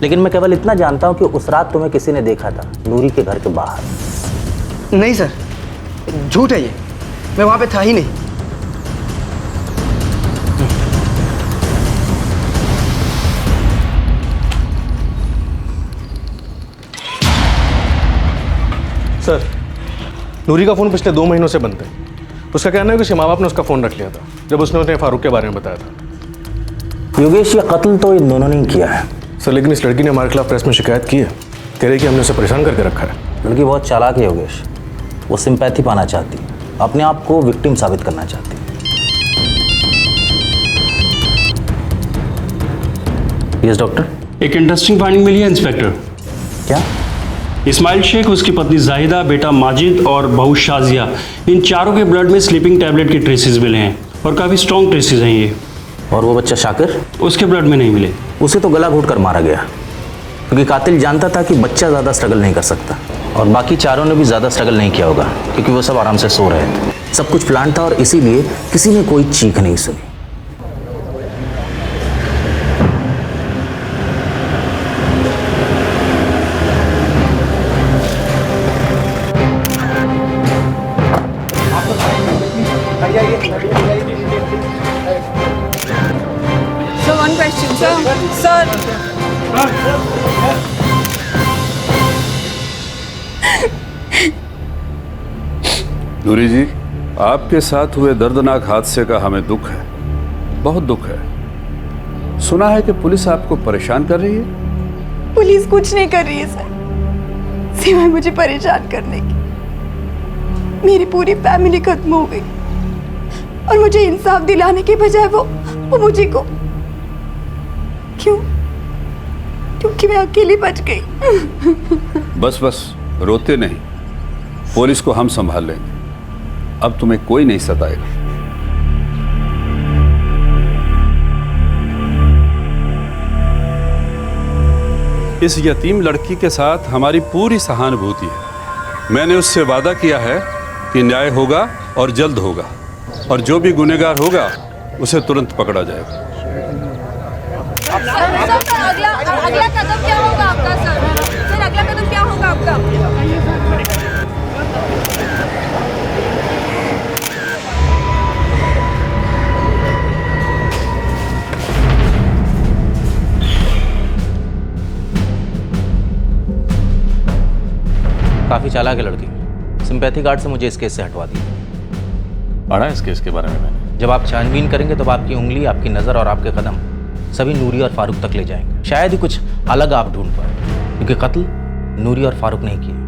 लेकिन मैं केवल इतना जानता हूँ कि उस रात तुम्हें किसी ने देखा था नूरी के घर के बाहर।
नहीं सर, झूठ है ये, मैं वहाँ पे था ही नहीं।
सर, नूरी का फ़ोन पिछले 2 महीनों से बंद है। उसका कहना है कि उसके माँ बाप ने उसका फ़ोन रख लिया था जब उसने उन्हें फारूक के बारे में बताया था।
योगेश, ये कत्ल तो इन दोनों ने ही किया है।
सर, लेकिन इस लड़की ने हमारे खिलाफ प्रेस में शिकायत की है, कह रही कि हमने उसे परेशान करके रखा है।
लड़की बहुत चालाक है योगेश, वो सिंपैथी पाना चाहती है, अपने आप को विक्टिम साबित करना चाहती है। Yes doctor.
एक इंटरेस्टिंग फाइंडिंग मिली है इंस्पेक्टर।
क्या?
इस्माइल शेख, उसकी पत्नी जाहिदा, बेटा माजिद और बहू शाजिया, इन चारों के ब्लड में स्लीपिंग टैबलेट के ट्रेसेस मिले हैं और काफ़ी स्ट्रॉन्ग ट्रेसेस हैं ये।
और वो बच्चा शाकिर?
उसके ब्लड में नहीं मिले।
उसे तो गला घोट कर मारा गया क्योंकि कातिल जानता था कि बच्चा ज़्यादा स्ट्रगल नहीं कर सकता, और बाकी चारों ने भी ज़्यादा स्ट्रगल नहीं किया होगा क्योंकि वो सब आराम से सो रहे थे। सब कुछ प्लान था और इसीलिए किसी ने कोई चीख नहीं सुनी।
So one question, sir.
नूरी जी, आपके साथ हुए दर्दनाक हादसे का हमें दुख है, बहुत दुख है। सुना है कि पुलिस आपको परेशान कर रही है।
पुलिस कुछ नहीं कर रही है सर, सिवाय मुझे परेशान करने की। मेरी पूरी फैमिली खत्म हो गई और मुझे इंसाफ दिलाने के बजाय वो मुझे को क्यों? क्योंकि मैं अकेली बच गई।
बस बस, रोते नहीं, पुलिस को हम संभाल लेंगे, अब तुम्हें कोई नहीं सताएगा। इस यतीम लड़की के साथ हमारी पूरी सहानुभूति है। मैंने उससे वादा किया है कि न्याय होगा और जल्द होगा, और जो भी गुनहगार होगा उसे तुरंत पकड़ा जाएगा।
अगला कदम क्या होगा आपका सर? अगला कदम क्या होगा आपका?
काफ़ी चालाक है लड़की, सिंपैथी कार्ड से मुझे इस केस से हटवा दिया।
पढ़ा इस केस के बारे में मैंने।
जब आप छानबीन करेंगे तो आपकी उंगली, आपकी नज़र और आपके कदम सभी नूरी और फारूक तक ले जाएंगे। शायद ही कुछ अलग आप ढूंढ पाए, क्योंकि कत्ल नूरी और फारूक ने किए।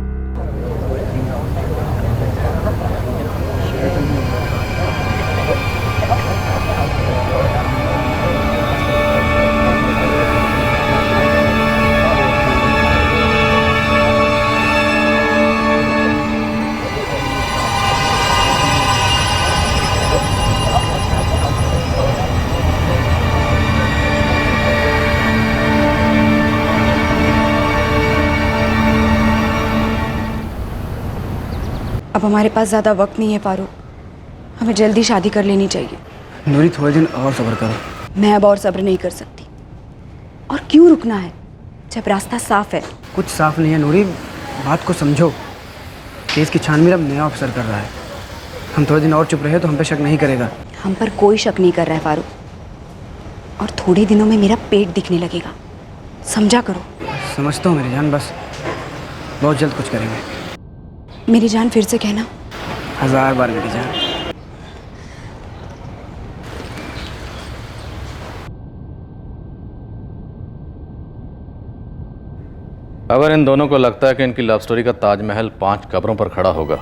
अब हमारे पास ज़्यादा वक्त नहीं है फारूक, हमें जल्दी शादी कर लेनी चाहिए।
नूरी, थोड़े दिन और सब्र करो।
मैं अब और सब्र नहीं कर सकती। और क्यों रुकना है जब रास्ता साफ है?
कुछ साफ नहीं है नूरी, बात को समझो। केस की छानबीन अब नया ऑफिसर कर रहा है। हम थोड़े दिन और चुप रहे तो हम पे शक नहीं करेगा।
हम पर कोई शक नहीं कर रहा है फारूक, और थोड़े दिनों में मेरा पेट दिखने लगेगा, समझा करो।
समझता हूँ मेरी जान, बस बहुत जल्द कुछ करेंगे।
मेरी जान फिर से कहना।
1000 बार मेरी जान।
अगर इन दोनों को लगता है कि इनकी लव स्टोरी का ताजमहल 5 कब्रों पर खड़ा होगा,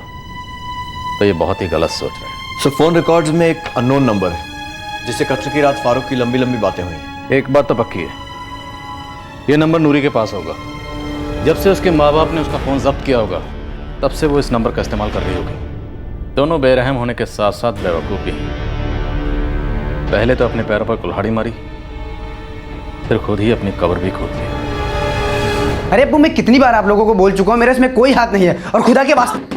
तो तो ये बहुत ही गलत सोच रहे हैं।
सर फोन रिकॉर्ड्स में एक अननोन नंबर है जिससे कत्ल की रात फारूक की लंबी लंबी बातें हुई।
एक बात तो पक्की है, ये नंबर नूरी के पास होगा। जब से उसके माँ बाप ने उसका फ़ोन जब्त किया होगा तब से वो इस नंबर का इस्तेमाल कर रही होगी। दोनों बेरहम होने के साथ साथ बेवकूफ़ भी हैं। पहले तो अपने पैरों पर कुल्हाड़ी मारी, फिर खुद ही अपनी कब्र भी खोद ली।
अरे अब्बू, मैं कितनी बार आप लोगों को बोल चुका हूँ मेरा इसमें कोई हाथ नहीं है, और खुदा के वास्ते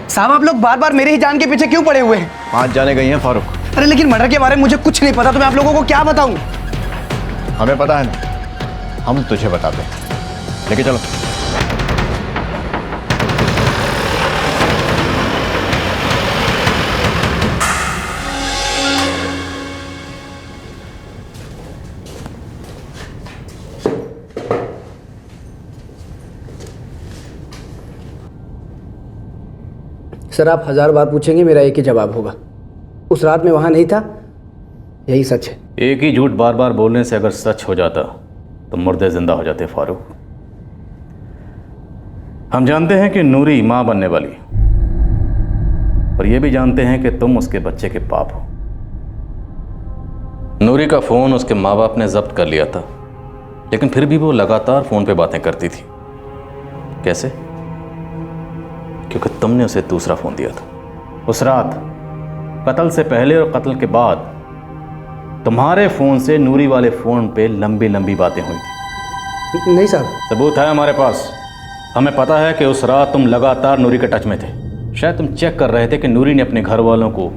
साहब, आप लोग बार बार मेरे ही जान के पीछे क्यों पड़े हुए हैं?
5 जाने गई हैं फारूक।
अरे लेकिन मर्डर के बारे में मुझे कुछ नहीं पता, तो मैं आप लोगों को क्या बताऊं?
हमें पता है ना, हम तुझे बताते हैं। लेके चलो।
सर, आप 1000 बार पूछेंगे, मेरा एक ही जवाब होगा। उस रात में वहां नहीं था, यही सच है।
एक ही झूठ बार बार बोलने से अगर सच हो जाता तो मुर्दे जिंदा हो जाते फारूक। हम जानते हैं कि नूरी मां बनने वाली, और ये भी जानते हैं कि तुम उसके बच्चे के बाप हो। नूरी का फोन उसके माँ बाप ने जब्त कर लिया था, लेकिन फिर भी वो लगातार फोन पे बातें करती थी। कैसे? क्योंकि तुमने उसे दूसरा फोन दिया था। उस रात कत्ल से पहले और कत्ल के बाद तुम्हारे फोन से नूरी वाले फोन पे लंबी लंबी बातें हुई थी।
नहीं साहब।
सबूत है हमारे पास। हमें पता है कि उस रात तुम लगातार नूरी के टच में थे। शायद तुम चेक कर रहे थे कि नूरी ने अपने घर वालों को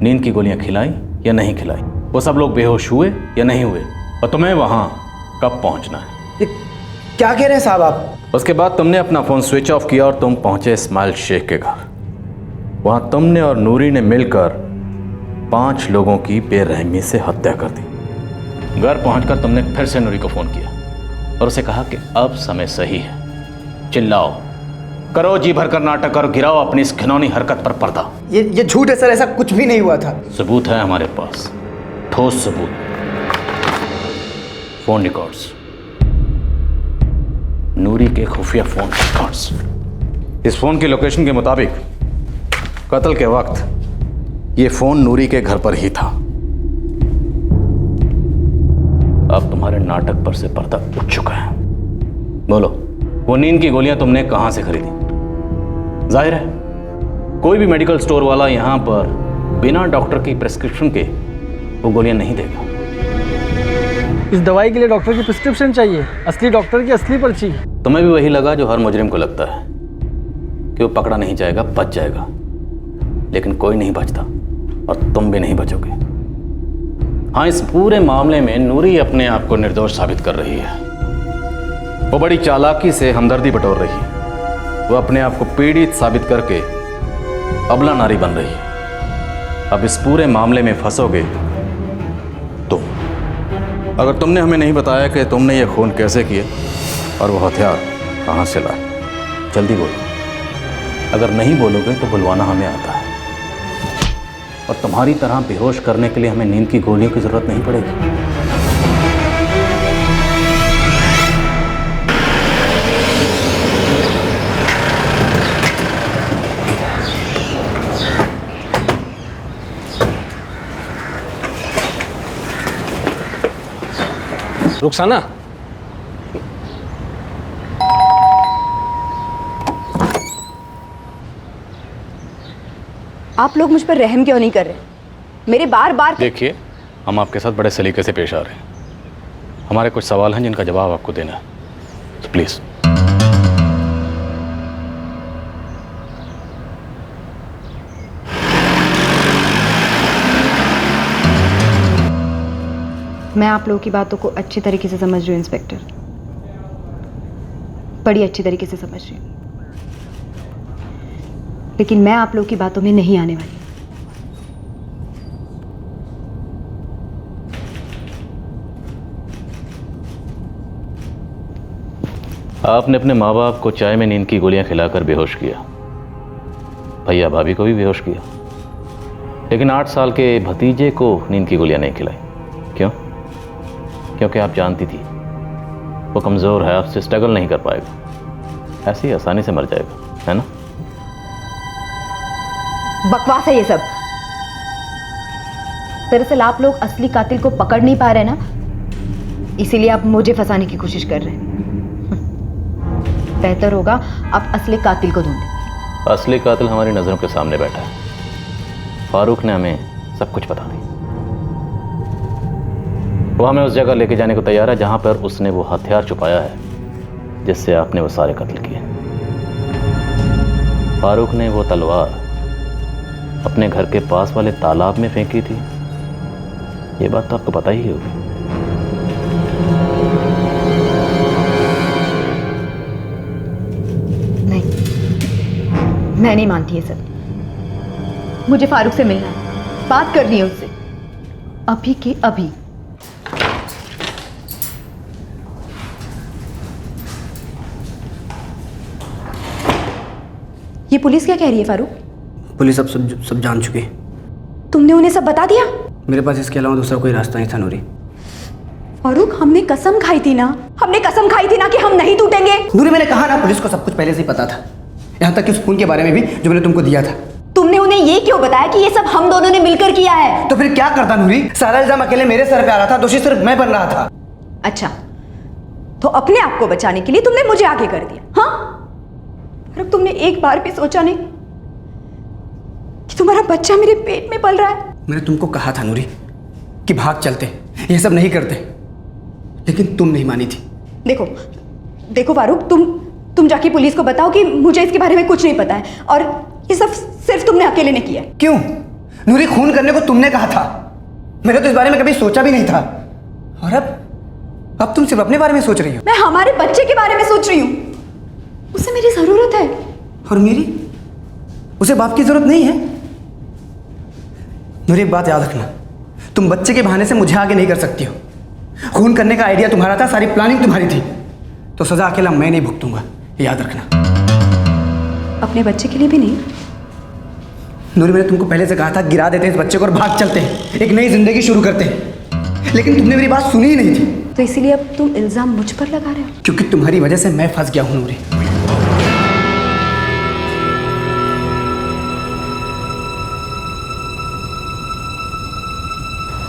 नींद की गोलियां खिलाई या नहीं खिलाई, वो सब लोग बेहोश हुए या नहीं हुए, और तुम्हें वहां कब पहुंचना है।
क्या कह रहे हैं साहब आप?
उसके बाद तुमने अपना फोन स्विच ऑफ किया और तुम पहुंचे इस्माइल शेख के घर। वहां तुमने और नूरी ने मिलकर 5 लोगों की बेरहमी से हत्या कर दी। घर पहुंचकर तुमने फिर से नूरी को फोन किया और उसे कहा कि अब समय सही है, चिल्लाओ, करो जी भरकर नाटक और गिराओ अपनी इस घिनौनी हरकत पर पर्दा।
ये झूठ है सर, ऐसा कुछ भी नहीं हुआ था।
सबूत है हमारे पास, ठोस सबूत, फोन रिकॉर्ड्स, नूरी के खुफिया फोन रिकॉर्ड्स। इस फोन की लोकेशन के मुताबिक कत्ल के वक्त ये फोन नूरी के घर पर ही था। अब तुम्हारे नाटक पर से पर्दा उठ चुका है। बोलो, वो नींद की गोलियां तुमने कहां से खरीदी? जाहिर है कोई भी मेडिकल स्टोर वाला यहां पर बिना डॉक्टर की प्रिस्क्रिप्शन के वो गोलियां नहीं देगा।
इस दवाई के लिए डॉक्टर की प्रिस्क्रिप्शन चाहिए, असली डॉक्टर की असली पर्ची।
तुम्हें भी वही लगा जो हर मुजरिम को लगता है कि वो पकड़ा नहीं जाएगा, बच जाएगा, लेकिन कोई नहीं बचता और तुम भी नहीं बचोगे। हाँ, इस पूरे मामले में नूरी अपने आप को निर्दोष साबित कर रही है। वो बड़ी चालाकी से हमदर्दी बटोर रही है। वो अपने आप को पीड़ित साबित करके अबला नारी बन रही है। अब इस पूरे मामले में फंसोगे तुम। अगर तुमने हमें नहीं बताया कि तुमने ये खून कैसे किए और वो हथियार कहाँ से लाए, जल्दी बोलो। अगर नहीं बोलोगे तो बुलवाना हमें आता है, और तुम्हारी तरह बेहोश करने के लिए हमें नींद की गोलियों की जरूरत नहीं पड़ेगी।
रुखसाना,
आप लोग मुझ पर रहम क्यों नहीं कर रहे? मेरे बार बार
देखिए, हम आपके साथ बड़े सलीके से पेश आ रहे हैं। हमारे कुछ सवाल हैं जिनका जवाब आपको देना है, तो प्लीज।
मैं आप लोगों की बातों को अच्छी तरीके से समझ रही हूँ इंस्पेक्टर, बड़ी अच्छी तरीके से समझ रही हूँ, लेकिन मैं आप लोगों की बातों में नहीं आने वाली।
आपने अपने माँ बाप को चाय में नींद की गोलियां खिलाकर बेहोश किया, भैया भाभी को भी बेहोश किया, लेकिन 8 साल के भतीजे को नींद की गोलियां नहीं खिलाई। क्यों? क्योंकि आप जानती थी वो कमज़ोर है, आपसे स्ट्रगल नहीं कर पाएगा, ऐसे ही आसानी से मर जाएगा, है ना?
बकवास है ये सब। दरअसल आप लोग असली कातिल को पकड़ नहीं पा रहे ना, इसीलिए आप मुझे फंसाने की कोशिश कर रहे हैं। बेहतर होगा आप असली कातिल को ढूंढें।
असली कातिल हमारी नज़रों के सामने बैठा है। फारूक ने हमें सब कुछ बता दी। वो हमें उस जगह लेके जाने को तैयार है जहां पर उसने वो हथियार छुपाया है जिससे आपने वो सारे कत्ल किए। फारूक ने वो तलवार अपने घर के पास वाले तालाब में फेंकी थी, ये बात तो आपको पता ही होगी।
नहीं, मैं नहीं मानती ये सब। मुझे फारूक से मिलना है, बात करनी है उससे, अभी के अभी। ये पुलिस क्या कह रही है फारूक?
पुलिस अब सब जान चुकी है।
तुमने उन्हें सब बता दिया?
मेरे पास इसके अलावा दूसरा कोई रास्ता नहीं था नूरी।
फारूक, हमने कसम खाई थी ना, हमने कसम खाई थी ना कि हम नहीं टूटेंगे।
नूरी, मैंने कहा ना पुलिस को सब कुछ पहले से ही पता था, यहाँ तक कि उस खून के बारे में भी जो मैंने तुमको दिया था।
तुमने उन्हें ये क्यों बताया कि ये सब हम दोनों ने मिलकर किया है?
तो फिर क्या करता नूरी? सारा इल्जाम अकेले मेरे सर पे आ रहा था, दोषी सिर्फ मैं बन रहा था।
अच्छा, तो अपने आप को बचाने के लिए तुमने मुझे आगे कर दिया, हाँ? फारूक, तुमने एक बार भी सोचा नहीं कि तुम्हारा बच्चा मेरे पेट में पल रहा है?
मैंने तुमको कहा था नूरी कि भाग चलते, ये सब नहीं करते, लेकिन तुम नहीं मानी थी।
देखो देखो फारूक, तुम जाके पुलिस को बताओ कि मुझे इसके बारे में कुछ नहीं पता है और ये सब सिर्फ तुमने अकेले ने किया है।
क्यों नूरी? खून करने को तुमने कहा था, मैंने तो इस बारे में कभी सोचा भी नहीं था। और अब तुम सिर्फ अपने बारे में सोच रही हो।
मैं हमारे बच्चे के बारे में सोच रही हूँ, उसे मेरी जरूरत है।
और मेरी? उसे बाप की जरूरत नहीं है। नूरी, एक बात याद रखना, तुम बच्चे के बहाने से मुझे आगे नहीं कर सकती हो। खून करने का आइडिया तुम्हारा था, सारी प्लानिंग तुम्हारी थी, तो सजा अकेला मैं नहीं भुगतूंगा, याद रखना।
अपने बच्चे के लिए भी नहीं?
नूरी, मैंने तुमको पहले से कहा था गिरा देते इस बच्चे को और भाग चलते हैं, एक नई जिंदगी शुरू करते हैं, लेकिन तुमने मेरी बात सुनी ही नहीं थी।
तो इसीलिए अब तुम इल्जाम मुझ पर लगा रहे हो?
क्योंकि तुम्हारी वजह से मैं फंस गया हूं नूरी।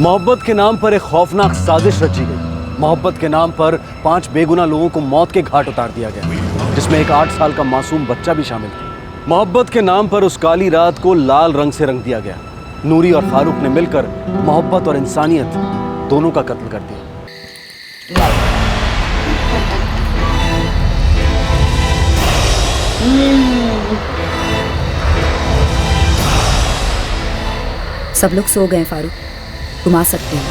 मोहब्बत के नाम पर एक खौफनाक साजिश रची गई। मोहब्बत के नाम पर 5 बेगुनाह लोगों को मौत के घाट उतार दिया गया, जिसमें एक 8 साल का मासूम बच्चा भी शामिल था। मोहब्बत के नाम पर उस काली रात को लाल रंग से रंग दिया गया। नूरी और फारूक ने मिलकर मोहब्बत और इंसानियत दोनों का कत्ल कर दिया।
सब लोग सो गए फारूक, तुम आ सकते हो।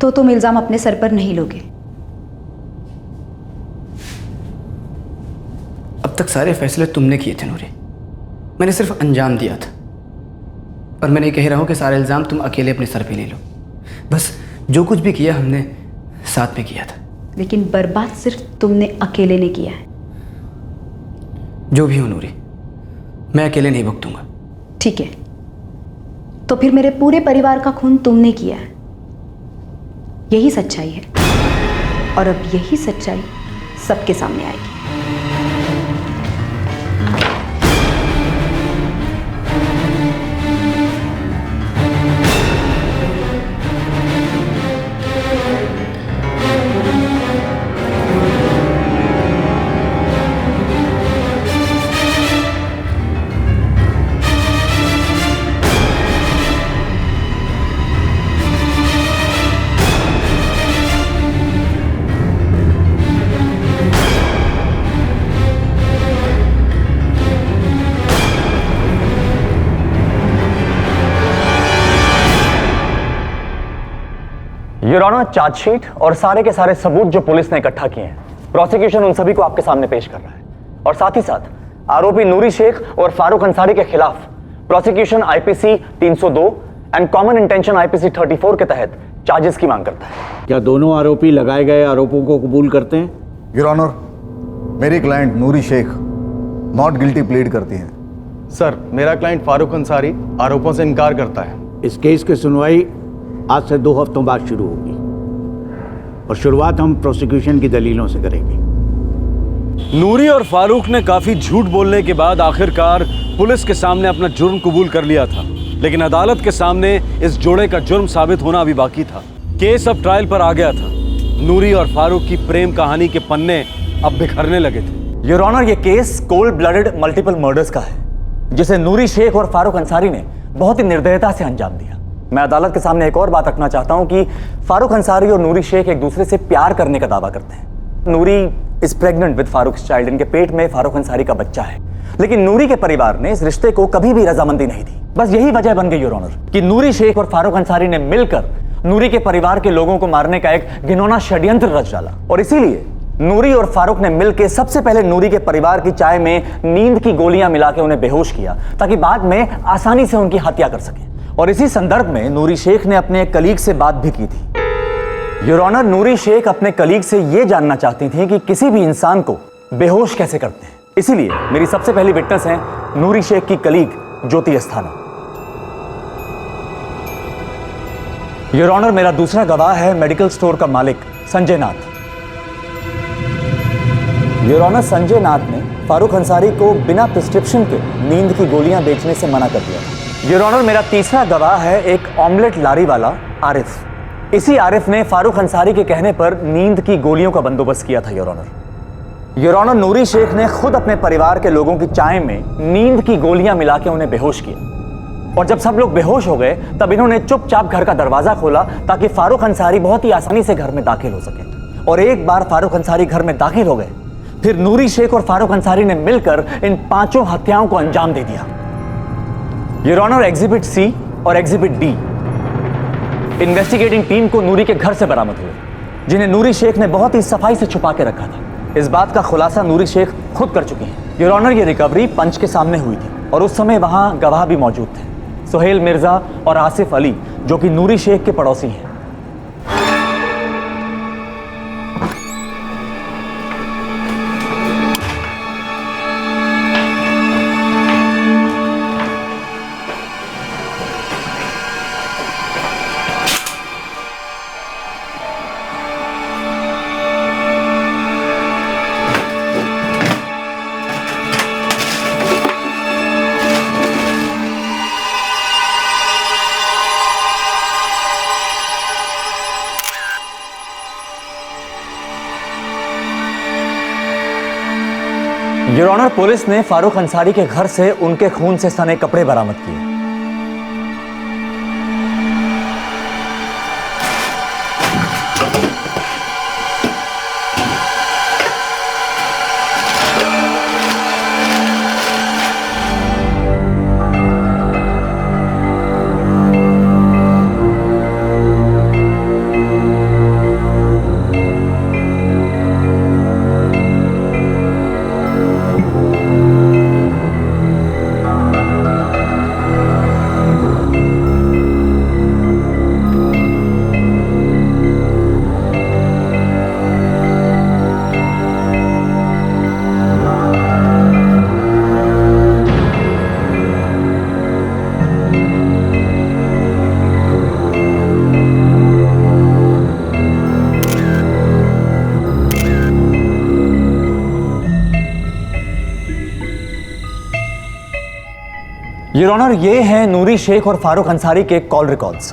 तो तुम इल्जाम अपने सर पर नहीं लोगे?
अब तक सारे फैसले तुमने किए थे नूरी, मैंने सिर्फ अंजाम दिया था। और मैं नहीं कह रहा हूं कि सारा इल्जाम तुम अकेले अपने सर पे ले लो, बस जो कुछ भी किया हमने साथ में किया था।
लेकिन बर्बाद सिर्फ तुमने अकेले ने किया है।
जो भी हो नूरी, मैं अकेले नहीं भुगतूंगा।
ठीक है, तो फिर मेरे पूरे परिवार का खून तुमने किया है, यही सच्चाई है। और अब यही सच्चाई सबके सामने आएगी।
योर ऑनर, चार्जशीट और सारे के सारे सबूत जो पुलिस ने इकट्ठा किए हैं, प्रोसिक्यूशन उन सभी को आपके सामने पेश कर रहा है। और साथ ही साथ आरोपी नूरी शेख और फारूक अंसारी के खिलाफ prosecution IPC 302 and common intention IPC 34 के तहत चार्जेस की मांग करता है।
क्या दोनों आरोपी लगाए गए आरोपों को कबूल करते हैं?
योर ऑनर, मेरी client Noori Sheikh not guilty plead करती है।
सर, मेरा क्लाइंट फारूक अंसारी आरोपों से इनकार करता है।
इस केस की सुनवाई आज से 2 हफ्तों बाद शुरू होगी और शुरुआत हम प्रोसिक्यूशन की दलीलों से करेंगे।
नूरी और फारूक ने काफी झूठ बोलने के बाद आखिरकार पुलिस के सामने अपना जुर्म कबूल कर लिया था, लेकिन अदालत के सामने इस जोड़े का जुर्म साबित होना अभी बाकी था। केस अब ट्रायल पर आ गया था। नूरी और फारूक की प्रेम कहानी के पन्ने अब बिखरने लगे थे।
योर ऑनर, ये case cold blooded multiple murders का है, जिसे नूरी शेख और फारूक अंसारी ने बहुत ही निर्दयता से अंजाम दिया। मैं अदालत के सामने एक और बात रखना चाहता हूं कि फारूक अंसारी और नूरी शेख एक दूसरे से प्यार करने का दावा करते हैं। Noori is pregnant with Farooq child, इनके पेट में फारूक अंसारी का बच्चा है, लेकिन नूरी के परिवार ने इस रिश्ते को कभी भी रजामंदी नहीं दी। बस यही वजह बन गई योर ऑनर कि नूरी शेख और फारूक अंसारी ने मिलकर नूरी के परिवार के लोगों को मारने का एक घिनौना षड्यंत्र रच डाला। और इसीलिए नूरी और फारूक ने मिलकर सबसे पहले नूरी के परिवार की चाय में नींद की गोलियां मिलाकर उन्हें बेहोश किया, ताकि बाद में आसानी से उनकी हत्या कर सके। और इसी संदर्भ में नूरी शेख ने अपने कलीग से बात भी की थी। योर ऑनर, नूरी शेख अपने कलीग से यह जानना चाहती थी कि किसी भी इंसान को बेहोश कैसे करते हैं। इसीलिए मेरी सबसे पहली विटनेस है नूरी शेख की colleague Jyoti Asthana. Your honour, मेरा दूसरा गवाह है मेडिकल स्टोर का मालिक संजय नाथ। योर ऑनर, संजय नाथ ने फारूक अंसारी को बिना प्रिस्क्रिप्शन के नींद की गोलियां बेचने से मना कर दिया था। योर ऑनर, मेरा तीसरा गवाह है एक ऑमलेट लारी वाला आरिफ। इसी आरिफ ने फारूक अंसारी के कहने पर नींद की गोलियों का बंदोबस्त किया था। योर ऑनर, योर ऑनर, नूरी शेख ने खुद अपने परिवार के लोगों की चाय में नींद की गोलियां मिला के उन्हें बेहोश किया। और जब सब लोग बेहोश हो गए तब इन्होंने चुपचाप घर का दरवाजा खोला, ताकि फारूक अंसारी बहुत ही आसानी से घर में दाखिल हो सके। और एक बार फारूक अंसारी घर में दाखिल हो गए, फिर नूरी शेख और फारूक अंसारी ने मिलकर इन 5 हत्याओं को अंजाम दे दिया। योर ऑनर, एग्जिबिट सी और एग्जिबिट डी इन्वेस्टिगेटिंग टीम को नूरी के घर से बरामद हुए, जिन्हें नूरी शेख ने बहुत ही सफाई से छुपा के रखा था। इस बात का खुलासा नूरी शेख खुद कर चुकी हैं। योर ऑनर, ये रिकवरी पंच के सामने हुई थी और उस समय वहां गवाह भी मौजूद थे, सुहेल मिर्जा और आसिफ अली, जो कि नूरी शेख के पड़ोसी हैं। योर ऑनर, पुलिस ने फारूक अंसारी के घर से उनके खून से सने कपड़े बरामद किए। योर ऑनर, ये हैं नूरी शेख और फारूक अंसारी के कॉल रिकॉर्ड्स।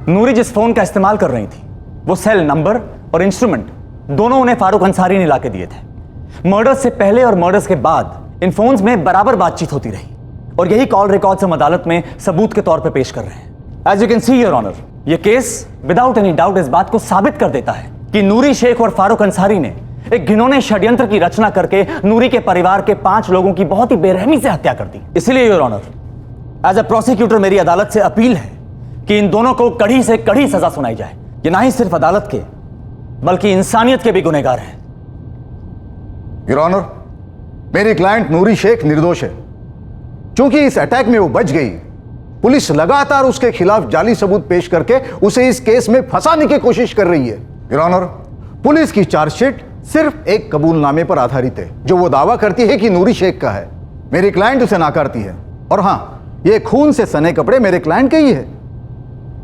नूरी जिस फोन का इस्तेमाल कर रही थी, वो सेल नंबर और इंस्ट्रूमेंट दोनों उन्हें फारूक अंसारी ने लाके दिए थे। मर्डर्स से पहले और मर्डर्स के बाद इन फोन्स में बराबर बातचीत होती रही, और यही कॉल रिकॉर्ड्स हम अदालत में सबूत के तौर पर पेश कर रहे हैं। As you can see your honour, ये केस विदाउट एनी डाउट इस बात को साबित कर देता है कि नूरी शेख और फारूक अंसारी ने एक घिनौने षड्यंत्र की रचना करके नूरी के परिवार के 5 लोगों की बहुत ही बेरहमी से हत्या कर दी। इसलिए your honour, as a prosecutor मेरी अदालत से अपील है कि इन दोनों को कड़ी से कड़ी सजा सुनाई जाए। ये ना ही सिर्फ अदालत के बल्कि इंसानियत के भी गुनहगार हैं।
योर ऑनर, मेरी क्लाइंट नूरी शेख निर्दोष है। क्योंकि इस अटैक में वो बच गई, पुलिस लगातार उसके खिलाफ जाली सबूत पेश करके उसे इस केस में फंसाने की कोशिश कर रही है। योर ऑनर, पुलिस की चार्जशीट सिर्फ एक कबूलनामे पर आधारित है जो वो दावा करती है कि नूरी शेख का है। मेरी क्लाइंट उसे नाकारती है। और हां, ये खून से सने कपड़े मेरे क्लाइंट के ही है,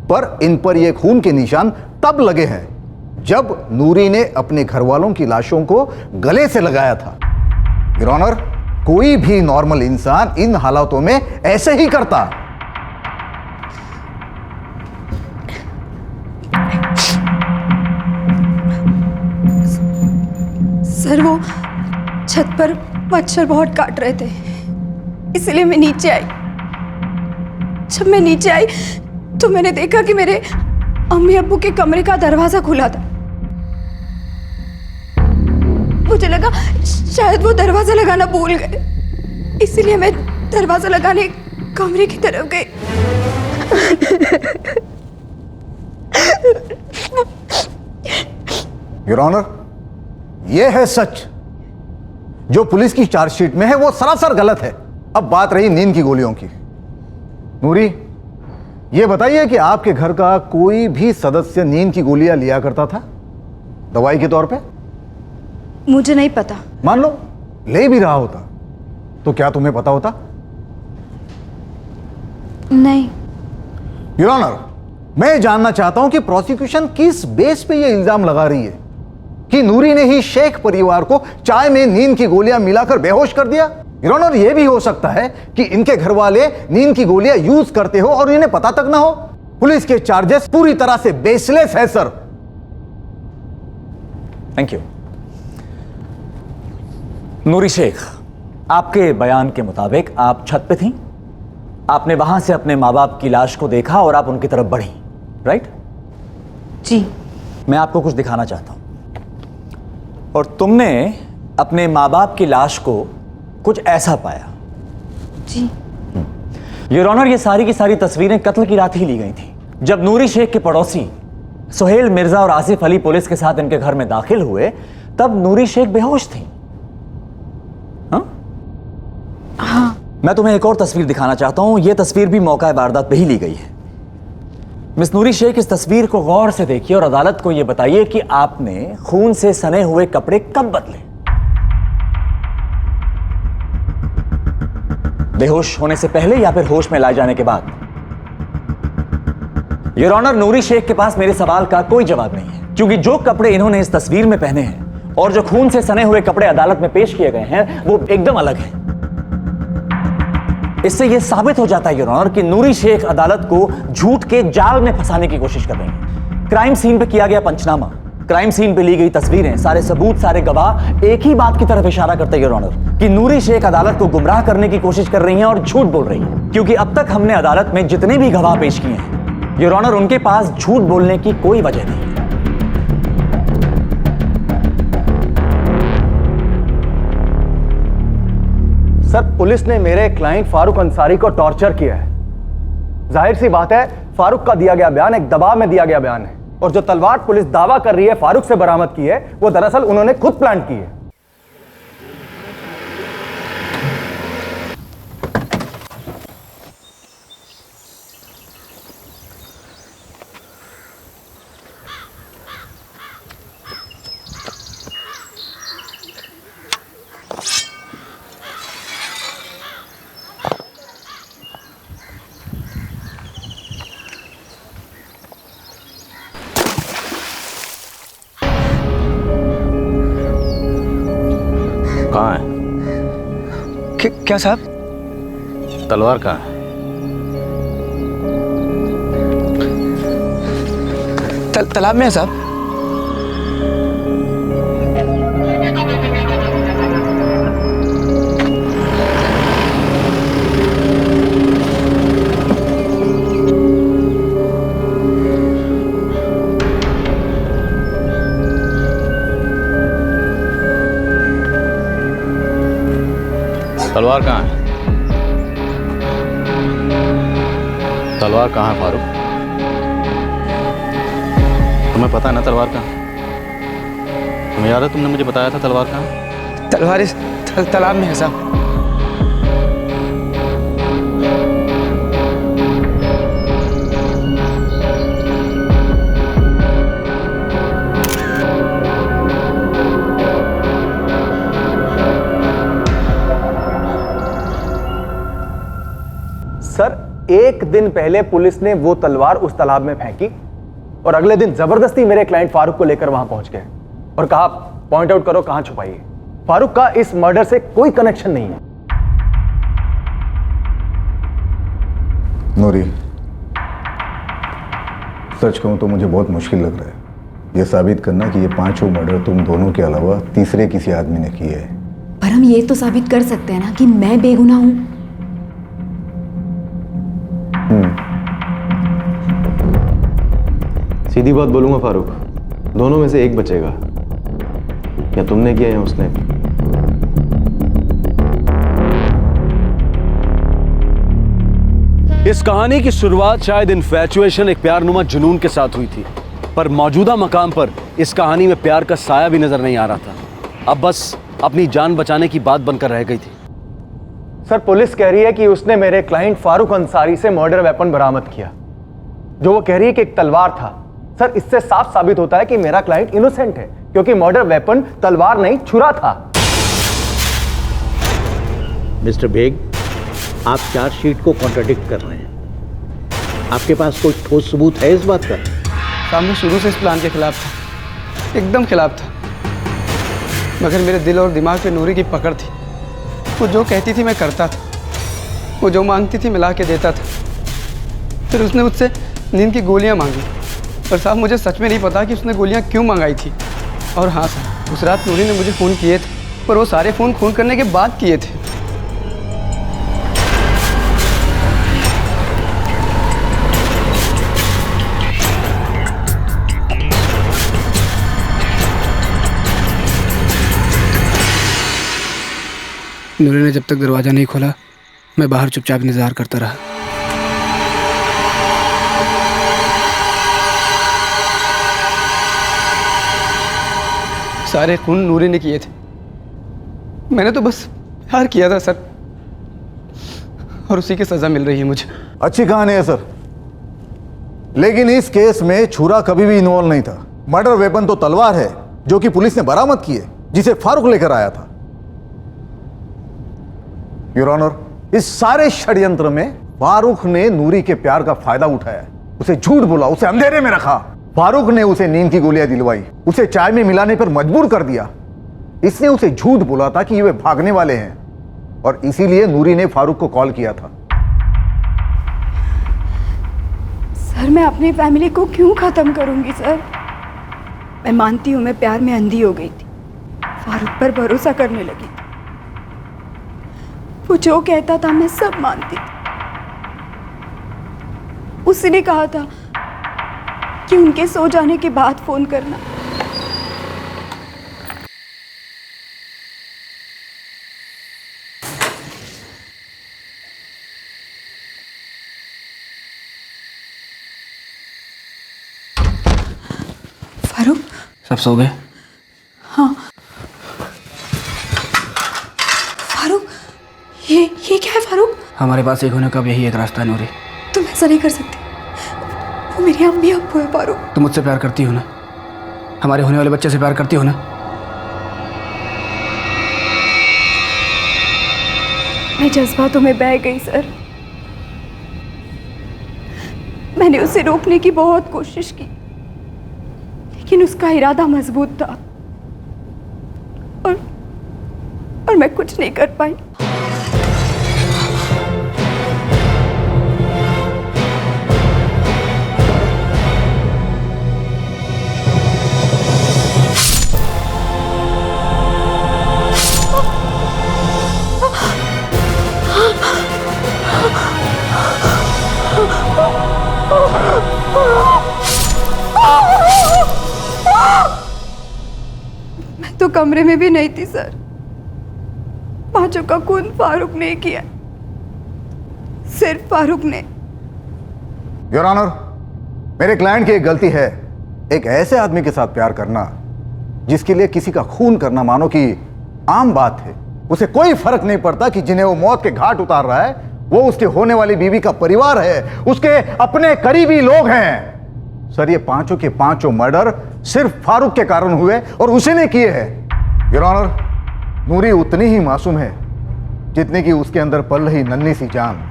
पर इन पर ये खून के निशान तब लगे हैं जब नूरी ने अपने घर वालों की लाशों को गले से लगाया था। योर ऑनर, कोई भी नॉर्मल इंसान इन हालातों में ऐसे ही करता।
सर, वो छत पर मच्छर बहुत काट रहे थे, इसलिए मैं नीचे आई। जब मैं नीचे आई तो मैंने देखा कि मेरे अम्मी अब्बू के कमरे का दरवाजा खुला था। मुझे लगा शायद वो दरवाजा लगाना भूल गए, इसलिए मैं दरवाजा लगाने कमरे की तरफ गई।
योर ऑनर, यह है सच। जो पुलिस की चार्जशीट में है वो सरासर गलत है। अब बात रही नींद की गोलियों की। नूरी, ये बताइए कि आपके घर का कोई भी सदस्य नींद की गोलियां लिया करता था दवाई के तौर पे?
मुझे नहीं पता।
मान लो ले भी रहा होता तो क्या तुम्हें पता होता?
नहीं।
योर ऑनर, मैं जानना चाहता हूं कि प्रोसिक्यूशन किस बेस पे यह इल्जाम लगा रही है कि नूरी ने ही शेख परिवार को चाय में नींद की गोलियां मिलाकर बेहोश कर दिया। योर ऑनर, यह भी हो सकता है कि इनके घर वाले नींद की गोलियां यूज करते हो और इन्हें पता तक ना हो। पुलिस के चार्जेस पूरी तरह से बेसलेस है sir.
Thank you. Noori Sheikh, आपके बयान के मुताबिक आप छत पे थीं, आपने वहां से अपने माँ बाप की लाश को देखा और आप उनकी तरफ बढ़ी, राइट?
जी।
मैं आपको कुछ दिखाना चाहता हूं। और तुमने अपने माँ बाप की लाश को कुछ ऐसा पाया।
जी।
योर ऑनर, ये सारी की सारी तस्वीरें कत्ल की रात ही ली गई थी। जब नूरी शेख के पड़ोसी सुहेल मिर्जा और आसिफ अली पुलिस के साथ इनके घर में दाखिल हुए, तब नूरी शेख बेहोश थी।
हाँ।
मैं तुम्हें एक और तस्वीर दिखाना चाहता हूं। यह तस्वीर भी मौका वारदात पे ही ली गई है। मिस नूरी शेख, इस तस्वीर को गौर से देखिए और अदालत को यह बताइए कि आपने खून से सने हुए कपड़े कब बदले? बेहोश होने से पहले या फिर होश में लाए जाने के बाद? योर ऑनर, नूरी शेख के पास मेरे सवाल का कोई जवाब नहीं है, क्योंकि जो कपड़े इन्होंने इस तस्वीर में पहने हैं और जो खून से सने हुए कपड़े अदालत में पेश किए गए हैं वो एकदम अलग हैं। इससे यह साबित हो जाता है योर ऑनर कि नूरी शेख अदालत को झूठ के जाल में फंसाने की कोशिश कर रही है। क्राइम सीन पे किया गया पंचनामा, क्राइम सीन पे ली गई तस्वीरें, सारे सबूत, सारे गवाह एक ही बात की तरफ इशारा करते हैं योर ऑनर कि नूरी शेख अदालत को गुमराह करने की कोशिश कर रही हैं और झूठ बोल रही हैं। क्योंकि अब तक हमने अदालत में जितने भी गवाह पेश किए हैं योर ऑनर, उनके पास झूठ बोलने की कोई वजह नहीं।
सर, पुलिस ने मेरे क्लाइंट फारूक अंसारी को टॉर्चर किया है। जाहिर सी बात है, फारूक का दिया गया बयान एक दबाव में दिया गया बयान है, और जो तलवार पुलिस दावा कर रही है फारूक से बरामद की है वो दरअसल उन्होंने खुद प्लांट की है।
कहाँ है?
क्या साहब?
तलवार कहाँ है?
तालाब में है साहब।
तलवार कहाँ है? तलवार कहाँ है फारूक?
तुम्हें पता है ना तलवार कहाँ? तुम्हें याद है तुमने मुझे बताया था तलवार कहाँ?
तलवार इस तालाब में है साहब।
सर, एक दिन पहले पुलिस ने वो तलवार उस तालाब में फेंकी और अगले दिन जबरदस्ती मेरे क्लाइंट फारूक को लेकर वहां पहुंच गए और कहा पॉइंट आउट करो कहां छुपाई है। फारूक का इस मर्डर से कोई कनेक्शन नहीं है।
नूरी, सच कहूं तो मुझे बहुत मुश्किल लग रहा है ये साबित करना कि ये पांचों मर्डर तुम दोनों के अलावा तीसरे किसी आदमी ने किए हैं।
पर हम ये तो साबित कर सकते हैं ना कि मैं बेगुनाह हूं।
सीधी बात बोलूंगा फारूक, दोनों में से एक बचेगा। या तुमने किया या उसने।
इस कहानी की शुरुआत शायद इन्फैचुएशन, एक प्यारनुमा जुनून के साथ हुई थी, पर मौजूदा मकाम पर इस कहानी में प्यार का साया भी नजर नहीं आ रहा था। अब बस अपनी जान बचाने की बात बनकर रह गई थी।
सर, पुलिस कह रही है कि उसने मेरे क्लाइंट फारूक अंसारी से मर्डर वेपन बरामद किया, जो वो कह रही है कि एक तलवार था। सर, इससे साफ साबित होता है कि मेरा क्लाइंट इनोसेंट है, क्योंकि मर्डर वेपन तलवार नहीं छुरा था।
मिस्टर बेग, आप चार्जशीट को कॉन्ट्राडिक्ट कर रहे हैं। आपके पास कोई ठोस सबूत है इस बात का?
सामने शुरू से इस प्लान के खिलाफ था, एकदम खिलाफ था, मगर मेरे दिल और दिमाग पे नूरी की पकड़ थी। वो जो कहती थी मैं करता था, वो जो मांगती थी मैं ला के देता था। फिर उसने मुझसे नींद की गोलियां मांगी, पर साहब मुझे सच में नहीं पता कि उसने गोलियां क्यों मंगाई थी। और हाँ साहब, उस रात नूरी ने मुझे फ़ोन किए थे, पर वो सारे फ़ोन खून करने के बाद किए थे। नूरी ने जब तक दरवाज़ा नहीं खोला, मैं बाहर चुपचाप इंतज़ार करता रहा। सारे खून नूरी ने किए थे, मैंने तो बस प्यार किया था सर, और उसी की सज़ा मिल रही है मुझे।
अच्छी कहानी है सर, लेकिन इस केस में छुरा कभी भी इन्वॉल्व नहीं था। मर्डर वेपन तो तलवार है, जो कि पुलिस ने बरामद की है, जिसे फारूक लेकर आया था। योर ऑनर, इस सारे षड्यंत्र में फारूक ने नूरी के प्यार का फायदा उठाया, उसे झूठ बोला, उसे अंधेरे में रखा। फारूक ने उसे नींद की गोलियां दिलवाई, उसे चाय में मिलाने पर मजबूर कर दिया। इसने उसे झूठ बोला था कि वे भागने वाले हैं, और इसीलिए नूरी ने फारूक को कॉल किया था।
सर, मैं अपनी फैमिली को क्यों खत्म करूंगी सर? मैं मानती हूं मैं प्यार में अंधी हो गई थी, फारूक पर भरोसा करने लगी थी। वो जो कहता था मैं सब मानती थी। उसने कहा था कि उनके सो जाने के बाद फोन करना। फारूक,
सब सो गए?
हाँ। फारूक, ये क्या है फारूक?
हमारे पास एक होने का अब यही एक रास्ता है नूरी।
तुम ऐसा नहीं कर सकती, वो मेरी अम्मी अब्बू है फारूक।
तुम मुझसे प्यार करती हो ना? हमारे होने वाले बच्चे से प्यार करती हो ना?
मैं जज्बातों में बह गई सर। मैंने उसे रोकने की बहुत कोशिश की, लेकिन उसका इरादा मजबूत था और मैं कुछ नहीं कर पाई। मैं तो कमरे में भी नहीं थी सर। पांचों का खून फारूक ने किया, सिर्फ फारूक ने।
योर ऑनर, मेरे क्लाइंट की एक गलती है, एक ऐसे आदमी के साथ प्यार करना जिसके लिए किसी का खून करना मानो कि आम बात है। उसे कोई फर्क नहीं पड़ता कि जिन्हें वो मौत के घाट उतार रहा है वो उसके होने वाली बीवी का परिवार है, उसके अपने करीबी लोग हैं। सर, ये पांचों के पांचों मर्डर सिर्फ फारूक के कारण हुए और उसी ने किए हैं। योर ऑनर, नूरी उतनी ही मासूम है जितनी कि उसके अंदर पल रही नन्ही सी जान।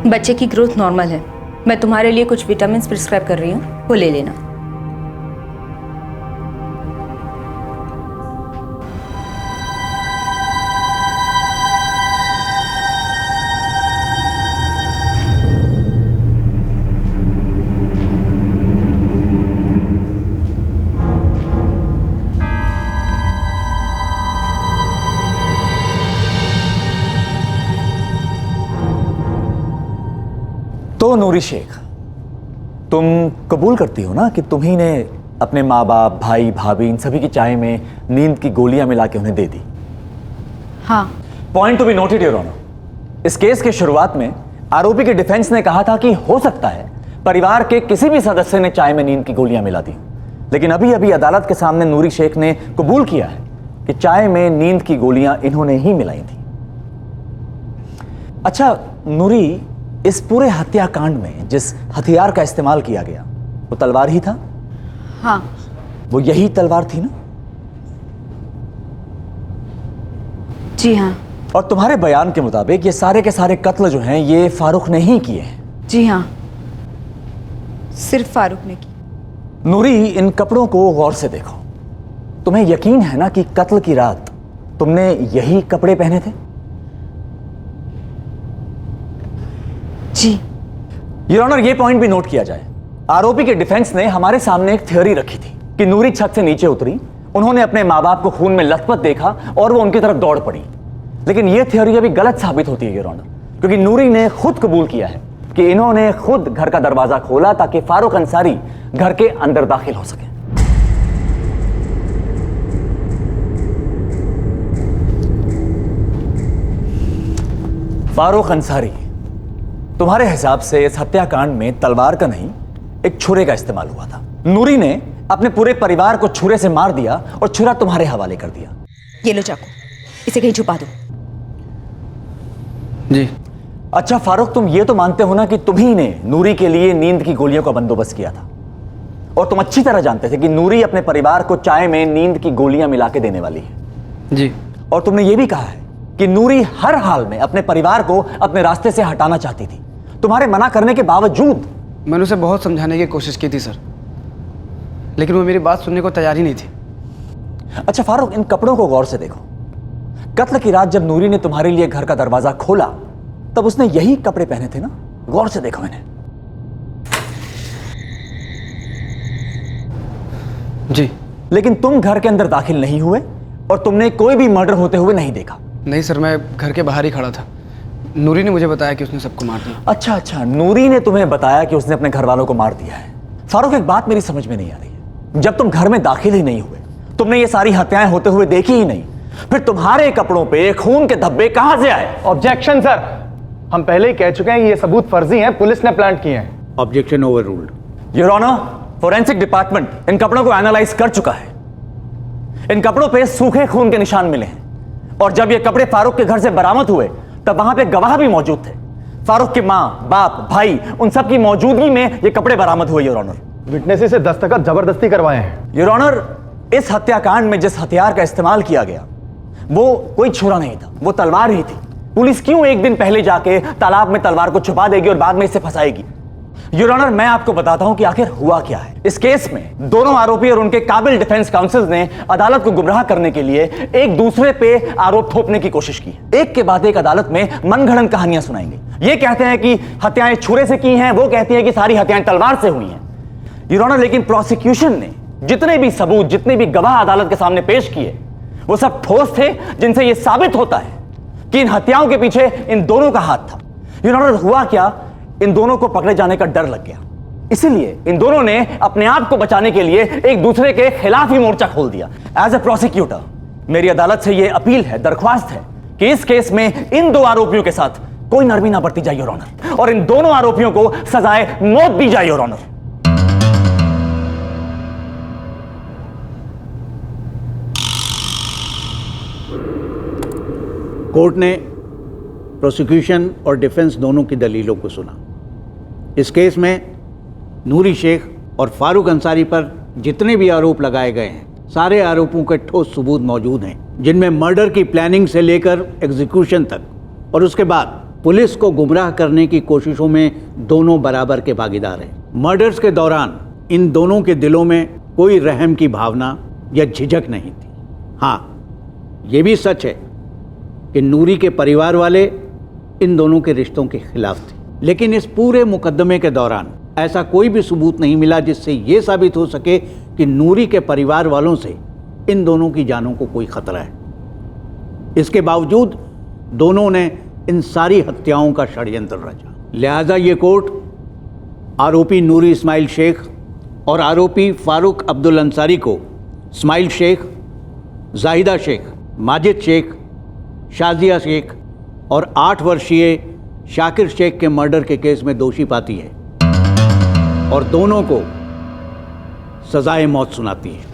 बच्चे की ग्रोथ नॉर्मल है। मैं तुम्हारे लिए कुछ विटामिन प्रिस्क्राइब कर रही हूँ, वो ले लेना।
तो नूरी शेख, तुम कबूल करती हो ना कि तुम्ही ने अपने माँ बाप, भाई, भाभी, इन सभी की चाय में नींद की गोलियां मिला के उन्हें दे दी?
हाँ।
Point to be noted your honour, इस केस के शुरुआत में आरोपी के डिफेंस ने कहा था कि हो सकता है परिवार के किसी भी सदस्य ने चाय में नींद की गोलियां मिला दी, लेकिन अभी अभी अदालत के सामने नूरी शेख ने कबूल किया है कि चाय में नींद की गोलियां इन्होंने ही मिलाई थी। अच्छा नूरी, इस पूरे हत्याकांड में जिस हथियार का इस्तेमाल किया गया वो तलवार ही था?
हाँ।
वो यही तलवार थी ना?
जी हाँ।
और तुम्हारे बयान के मुताबिक ये सारे के सारे कत्ल जो हैं ये फारूक ने ही किए हैं?
जी हाँ, सिर्फ फारूक ने की।
नूरी, इन कपड़ों को गौर से देखो। तुम्हें यकीन है ना कि कत्ल की रात तुमने यही कपड़े पहने थे?
जी।
योर ऑनर, ये पॉइंट भी नोट किया जाए, आरोपी के डिफेंस ने हमारे सामने एक थ्योरी रखी थी कि नूरी छत से नीचे उतरी, उन्होंने अपने माँ बाप को खून में लथपथ देखा और वो उनकी तरफ दौड़ पड़ी। लेकिन ये थ्योरी अभी गलत साबित होती है योर ऑनर, क्योंकि नूरी ने खुद कबूल किया है कि इन्होंने खुद घर का दरवाजा खोला ताकि फारूक अंसारी घर के अंदर दाखिल हो सके। फारूक अंसारी, तुम्हारे हिसाब से इस हत्याकांड में तलवार का नहीं, एक छुरे का इस्तेमाल हुआ था। नूरी ने अपने पूरे परिवार को छुरे से मार दिया और छुरा तुम्हारे हवाले कर दिया।
ये लो चाकू, इसे कहीं छुपा दो।
जी। अच्छा फारूक, तुम ये तो मानते हो ना कि तुम्ही ने नूरी के लिए नींद की गोलियों का बंदोबस्त किया था, और तुम अच्छी तरह जानते थे कि नूरी अपने परिवार को चाय में नींद की गोलियां मिला के देने वाली है?
जी।
और तुमने ये भी कहा है कि नूरी हर हाल में अपने परिवार को अपने रास्ते से हटाना चाहती थी, तुम्हारे मना करने के बावजूद।
मैंने उसे बहुत समझाने की कोशिश की थी सर, लेकिन वो मेरी बात सुनने को तैयार ही नहीं थी।
अच्छा फारूक, इन कपड़ों को गौर से देखो। कत्ल की रात जब नूरी ने तुम्हारे लिए घर का दरवाजा खोला तब उसने यही कपड़े पहने थे ना? गौर से देखो इन्हें।
जी।
लेकिन तुम घर के अंदर दाखिल नहीं हुए और तुमने कोई भी मर्डर होते हुए नहीं देखा?
नहीं सर, मैं घर के बाहर ही खड़ा था। नूरी ने मुझे बताया कि उसने सबको मार दिया।
अच्छा अच्छा, नूरी ने तुम्हें बताया कि उसने अपने घर वालों को मार दिया है। फारूक, एक बात मेरी समझ में नहीं आ रही है, जब तुम घर में दाखिल ही नहीं हुए, तुमने ये सारी हत्याएं होते हुए देखी ही नहीं, फिर तुम्हारे कपड़ों पे खून के धब्बे कहां से आए?
ऑब्जेक्शन सर, हम पहले ही कह चुके हैं ये सबूत फर्जी हैं, पुलिस ने प्लांट किए हैं।
Objection overruled.
Your honour, forensic department इन कपड़ों को एनालाइज कर चुका है। इन कपड़ों पे सूखे खून के निशान मिले हैं, और जब ये कपड़े फारूक के घर से बरामद हुए तब वहां पे गवाह भी मौजूद थे। फारूक की मां, बाप, भाई, उन सब की मौजूदगी में ये कपड़े बरामद हुए योर ऑनर।
विटनेसेस से दस्तखत जबरदस्ती करवाए हैं।
योर ऑनर, इस हत्याकांड में जिस हथियार का इस्तेमाल किया गया वो कोई छुरा नहीं था, वो तलवार ही थी। पुलिस क्यों एक दिन पहले जाके तालाब में तलवार को छुपा देगी और बाद में इसे फंसाएगी? योर ऑनर, मैं आपको बताता हूं कि आखिर हुआ क्या है। इस केस में दोनों आरोपी और उनके काबिल डिफेंस काउंसिल ने अदालत को गुमराह करने के लिए एक दूसरे पे आरोप थोपने की कोशिश की। एक के बाद एक अदालत में मनगढ़ंत कहानियां सुनाएंगे। ये कहते हैं कि हत्याएं छुरे से की हैं, वो कहती हैं कि सारी हत्याएं तलवार से हुई हैं। योर ऑनर, लेकिन प्रोसिक्यूशन ने जितने भी सबूत, जितने भी गवाह अदालत के सामने पेश किए, वो सब ठोस थे, जिनसे यह साबित होता है कि इन हत्याओं के पीछे इन दोनों का हाथ था। योर ऑनर, हुआ क्या, इन दोनों को पकड़े जाने का डर लग गया। इसीलिए इन दोनों ने अपने आप को बचाने के लिए एक दूसरे के खिलाफ ही मोर्चा खोल दिया। एज ए प्रोसिक्यूटर मेरी अदालत से यह अपील है, दरख्वास्त है कि इस केस में इन दो आरोपियों के साथ कोई नरमी ना बरती जाए योर ऑनर, और इन दोनों आरोपियों को सजाए मौत दी जाए योर ऑनर।
कोर्ट ने प्रोसिक्यूशन और डिफेंस दोनों की दलीलों को सुना। इस केस में नूरी शेख और फारूक अंसारी पर जितने भी आरोप लगाए गए हैं, सारे आरोपों के ठोस सबूत मौजूद हैं, जिनमें मर्डर की प्लानिंग से लेकर एग्जीक्यूशन तक और उसके बाद पुलिस को गुमराह करने की कोशिशों में दोनों बराबर के भागीदार हैं। मर्डर्स के दौरान इन दोनों के दिलों में कोई रहम की भावना या झिझक नहीं थी। हाँ, ये भी सच है कि नूरी के परिवार वाले इन दोनों के रिश्तों के खिलाफ थे, लेकिन इस पूरे मुकदमे के दौरान ऐसा कोई भी सबूत नहीं मिला जिससे ये साबित हो सके कि नूरी के परिवार वालों से इन दोनों की जानों को कोई खतरा है। इसके बावजूद दोनों ने इन सारी हत्याओं का षड्यंत्र रचा। लिहाजा ये कोर्ट आरोपी नूरी इस्माइल शेख और आरोपी फारूक अब्दुल अंसारी को इस्माइल शेख, जाहिदा शेख, माजिद शेख, शाजिया शेख और 8 वर्षीय शाकिर शेख के मर्डर के केस में दोषी पाती है और दोनों को सजाए मौत सुनाती है।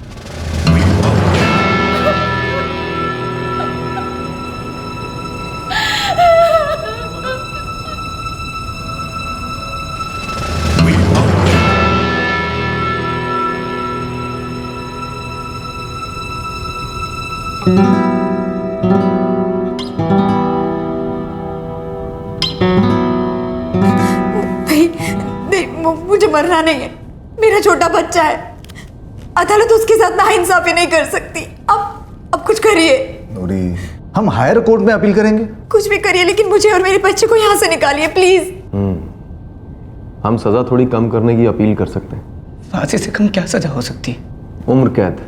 मुझे मरना नहीं है, मेरा छोटा बच्चा है। अदालत उसके साथ नाइंसाफी नहीं कर सकती। अब कुछ करिए।
नूरी, हम हायर कोर्ट में अपील करेंगे।
कुछ भी करिए, लेकिन मुझे और मेरे बच्चे को यहाँ से निकालिए प्लीज।
हम सजा थोड़ी कम करने की अपील कर सकते हैं।
फांसी से कम क्या सजा हो सकती है?
उम्र कैद।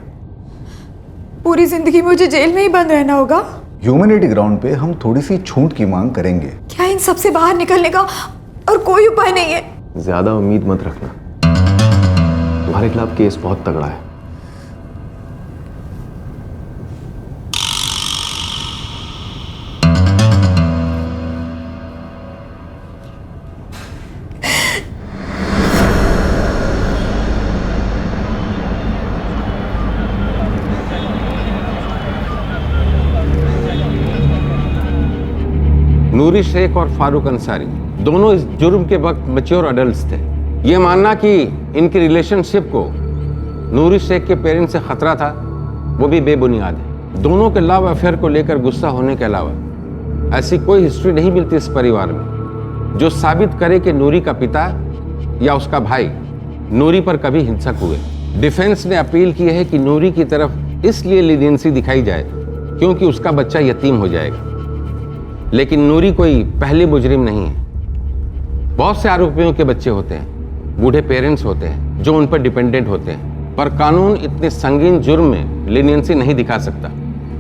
पूरी जिंदगी मुझे जेल में ही बंद रहना होगा।
ह्यूमैनिटी ग्राउंड पे हम थोड़ी सी छूट की मांग करेंगे।
क्या इन सब से बाहर निकलने का और कोई उपाय नहीं है?
ज्यादा उम्मीद मत रखना, तुम्हारे खिलाफ केस बहुत तगड़ा है।
नूरी शेख और फारूक अंसारी दोनों इस जुर्म के वक्त मैच्योर अडल्ट्स थे। ये मानना कि इनकी रिलेशनशिप को नूरी शेख के पेरेंट्स से खतरा था, वो भी बेबुनियाद है। दोनों के लव अफेयर को लेकर गुस्सा होने के अलावा ऐसी कोई हिस्ट्री नहीं मिलती इस परिवार में जो साबित करे कि नूरी का पिता या उसका भाई नूरी पर कभी हिंसक हुए। डिफेंस ने अपील की है कि नूरी की तरफ इसलिए लीनियंसी दिखाई जाए क्योंकि उसका बच्चा यतीम हो जाएगा, लेकिन नूरी कोई पहली मुजरिम नहीं है। बहुत से आरोपियों के बच्चे होते हैं, बूढ़े पेरेंट्स होते हैं जो उन पर डिपेंडेंट होते हैं, पर कानून इतने संगीन जुर्म में लीनियंसी नहीं दिखा सकता।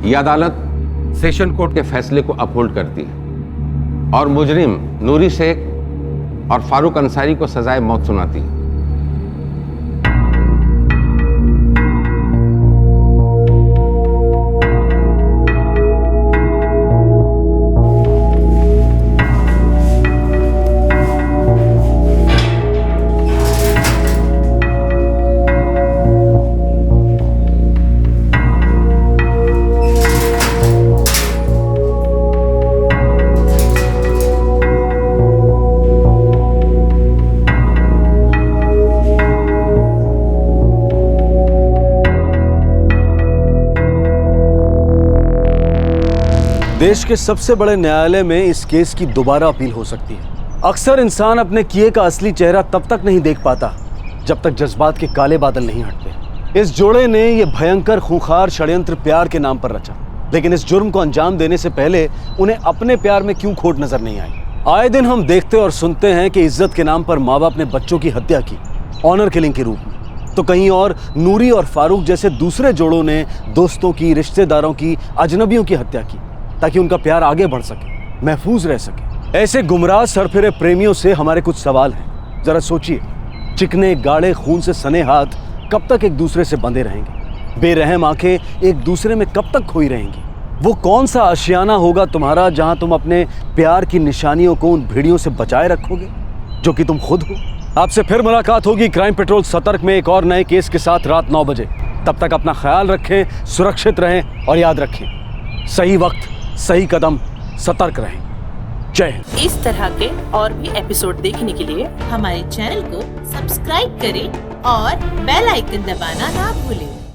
यह अदालत सेशन कोर्ट के फैसले को अपहोल्ड करती है और मुजरिम नूरी शेख और फारूक अंसारी को सजाए मौत सुनाती है।
देश के सबसे बड़े न्यायालय में इस केस की दोबारा अपील हो सकती है। अक्सर इंसान अपने किए का असली चेहरा तब तक नहीं देख पाता जब तक जज्बात के काले बादल नहीं हटते। इस जोड़े ने यह भयंकर खूंखार षड्यंत्र प्यार के नाम पर रचा, लेकिन इस जुर्म को अंजाम देने से पहले उन्हें अपने प्यार में क्यों खोट नजर नहीं आई। आए दिन हम देखते और सुनते हैं कि इज्जत के नाम पर माँ बाप ने बच्चों की हत्या की, ऑनर किलिंग के रूप में, तो कहीं और नूरी और फारूक जैसे दूसरे जोड़ों ने दोस्तों की, रिश्तेदारों की, अजनबियों की हत्या की ताकि उनका प्यार आगे बढ़ सके, महफूज रह सके। ऐसे गुमराह सरफिरे प्रेमियों से हमारे कुछ सवाल हैं। जरा सोचिए, चिकने गाढ़े खून से सने हाथ कब तक एक दूसरे से बंधे रहेंगे? बेरहम आंखें एक दूसरे में कब तक खोई रहेंगी? वो कौन सा आशियाना होगा तुम्हारा जहां तुम अपने प्यार की निशानियों को उन भेड़ियों से बचाए रखोगे जो कि तुम खुद हो? आपसे फिर मुलाकात होगी क्राइम पेट्रोल सतर्क में एक और नए केस के साथ रात 9 बजे। तब तक अपना ख्याल रखें, सुरक्षित रहें और याद रखें, सही वक्त सही कदम, सतर्क रहें। जय हिंद।
इस तरह के और भी एपिसोड देखने के लिए हमारे चैनल को सब्सक्राइब करें और बेल आइकन दबाना ना भूलें।